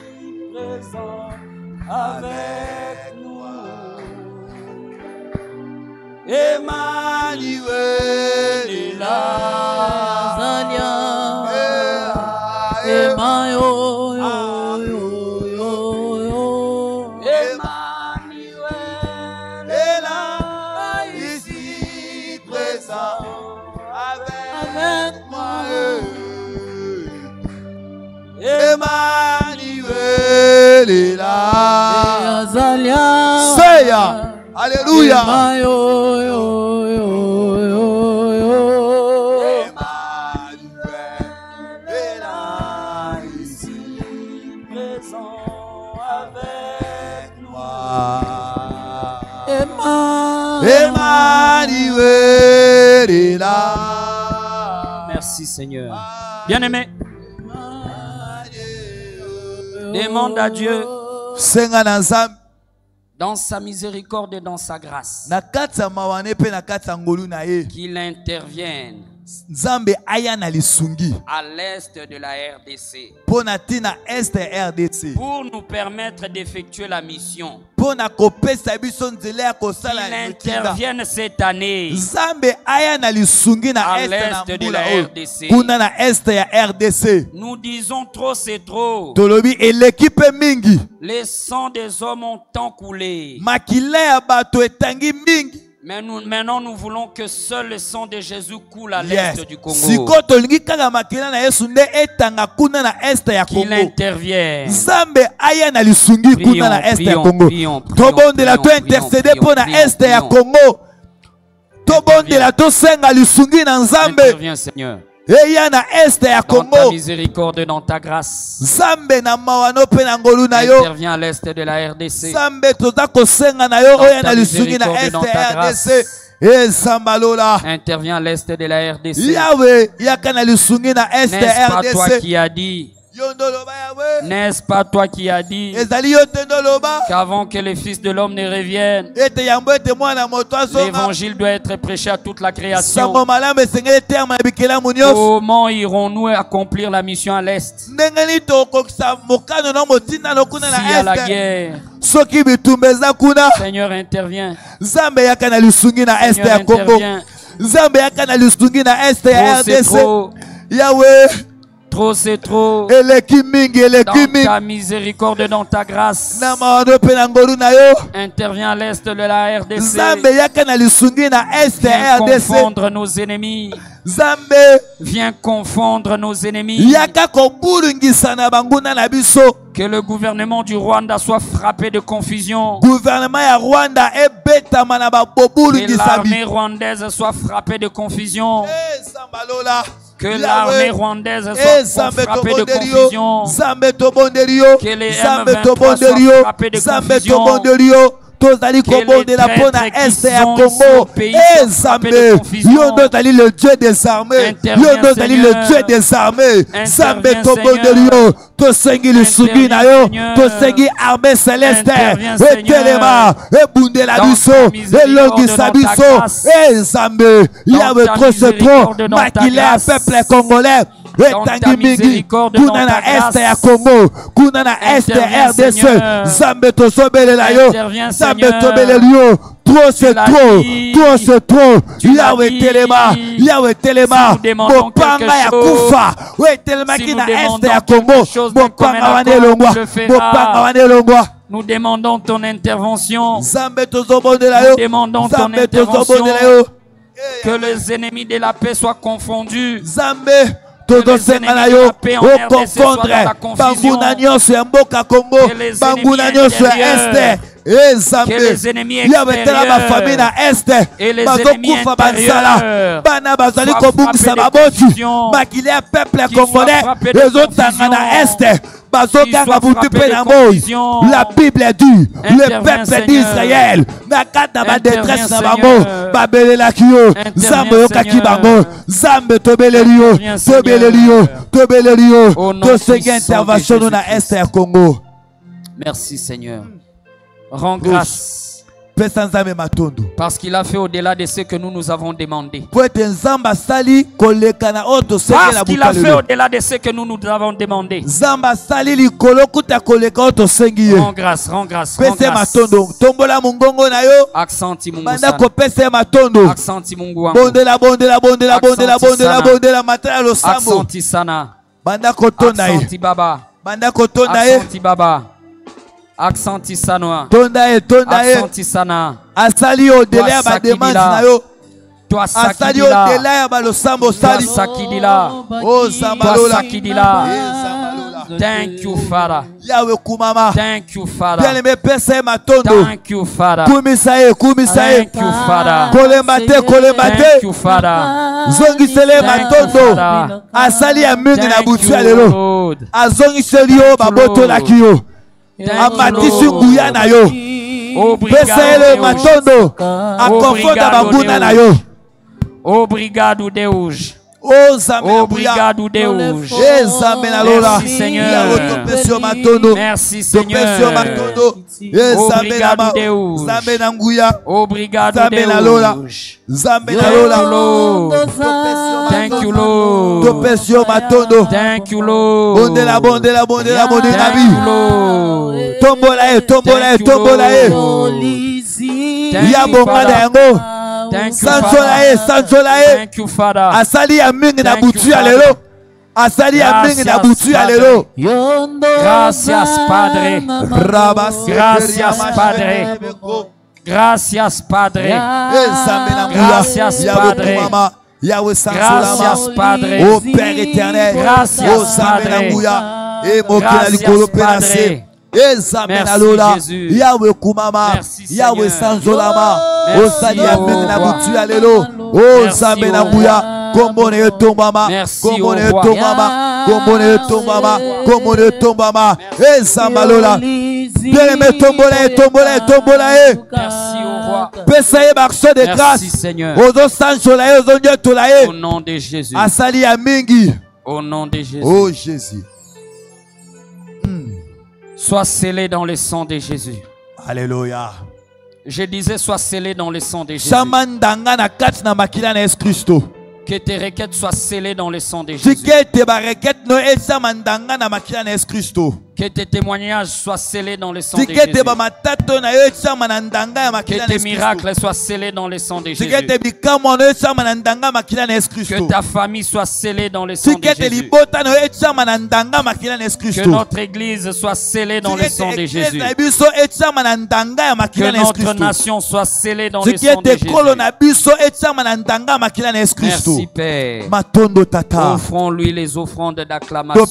présent avec moi. Emmanuel est là. Emmanuel est là ici présent avec moi. Emmanuel est là. Seya. Alléluia. Emmanuel est là. Merci Seigneur. Bien-aimé, demande à Dieu dans sa miséricorde et dans sa grâce qu'il intervienne à l'est de la RDC pour nous permettre d'effectuer la mission. Qu'il intervienne cette année à l'est de la RDC. Nous disons trop, c'est trop. Les sangs des hommes ont tant coulé. Mais maintenant, nous voulons que seul le sang de Jésus coule à l'est du Congo. Qu'il intervienne. Prions. Interviens, Seigneur. Dans ta miséricorde, dans ta grâce. Interviens à l'est de la RDC. Dans ta miséricorde, dans ta grâce. Interviens à l'est de la RDC. N'est-ce pas toi qui as dit? N'est-ce pas toi qui as dit qu'avant que les fils de l'homme ne reviennent, l'évangile doit être prêché à toute la création? Comment irons-nous accomplir la mission à l'Est s'il y a la guerre? Seigneur, intervient. Seigneur, intervient. Trop c'est trop. Dans ta miséricorde, dans ta grâce. Interviens à l'est de la RDC. Viens confondre nos ennemis. Viens confondre nos ennemis. Que le gouvernement du Rwanda soit frappé de confusion. Que l'armée rwandaise soit frappée de confusion. Que l'armée rwandaise soit frappée de confusion. Que les M23 soient frappés de confusion. Que les traîtres qui sont ici au pays soient frappés de confusion. Le Dieu des armées. Interviens, Seigneur. Le Dieu des armées. Interviens, Etangi mingi kuna na este ya Congo, kuna na este RDC, Zambe tosobelela yo, Zambe tobeleli yo. Trop c'est trop, trop c'est trop. Yahweh telema, Yahweh telema. Mopanga ya kufa, we telema kina este ya Congo. Mopanga wane longwa, mopanga wane longwa. Nous demandons ton intervention. Zambe tozobondela yo, nous demandons ton intervention. Que les ennemis de la paix soient confondus. Zambe tozosenga na yo okofondre banguna nyonso ya mboka Congo, banguna nyonso ya este. Yabetela bafamille na este bazokufa banzala, bana bazali kobungisa baboti, makili ya peuple congolais ezotanga na este bazoganga butu pe na moi. La Bible dit le peuple d'Israël na kata ba détresse na bango babelelaki yo, Nzambe yokaki bango, Nzambe tobeleli yo, tobeleli yo, tobeleli yo, tosenga intervention na este ya Congo. Merci Seigneur. Rends grâce. Parce qu'il a fait au-delà de ce que nous avons demandé. Parce qu'il a fait au-delà de ce que nous avons demandé. Rends grâce, rends grâce, rends grâce. Accenti mungu sana. Accenti mungu wangu. Accenti sana. Accenti baba. Accenti baba. Accenti sanoa. Accenti sana. Asali au délai à ma demande na yo. Toi asali au délai à ma losambo sali. Toi sakidila. Oh Samalola. Toi sakidila. Thank you Father. Yahweh kumama. Thank you Father. Bien aimé pesa matondo. Thank you Father. Kumisaye kumisaye. Thank you Father. Kolembate kolembate. Thank you Father. Zongisele matondo. Asali ya mingi na butu ya lelo. Azongiseli yo baboto la kiyo. Amatisi nguya na yo. Pesele matondo. Akonfonda babuna na yo. Obrigado Deus. Obrigado Deus. Merci Seigneur. Merci Seigneur. Obrigado Deus. Obrigado Deus. Thank you Lord. Thank you Lord. Bondela bondela bondela bondela bi. Tombola tombola tombola ya bongada yango. Thank you Father. Asali ya mingi na butu ya lelo. Asali ya mingi na butu ya lelo. Gracias Padre. Gracias Padre. Gracias Padre. Gracias Padre. Gracias Padre. Ô Père éternel. Gracias Padre. Gracias Padre. Merci Yahweh kumama, Yahweh sanzolama, o sali ya mingi na butu ya lelo, o Nzambe na nguya. Merci au roi. Merci Seigneur. Au nom de Jésus. Au nom de Jésus. Oh Jésus. Sois scellé dans le sang de Jésus. Alléluia. Je disais, sois scellé dans le sang de Jésus. Que tes requêtes soient scellées dans le sang de Jésus. Que tes témoignages soient scellés dans le sang de Jésus. Que tes miracles soient scellés dans le sang de Jésus. Que ta famille soit scellée dans le sang de Jésus. Que notre église soit scellée dans le sang de Jésus. Que notre nation soit scellée dans le sang de Jésus. Merci Père. Offrons-lui les offrandes d'acclamation.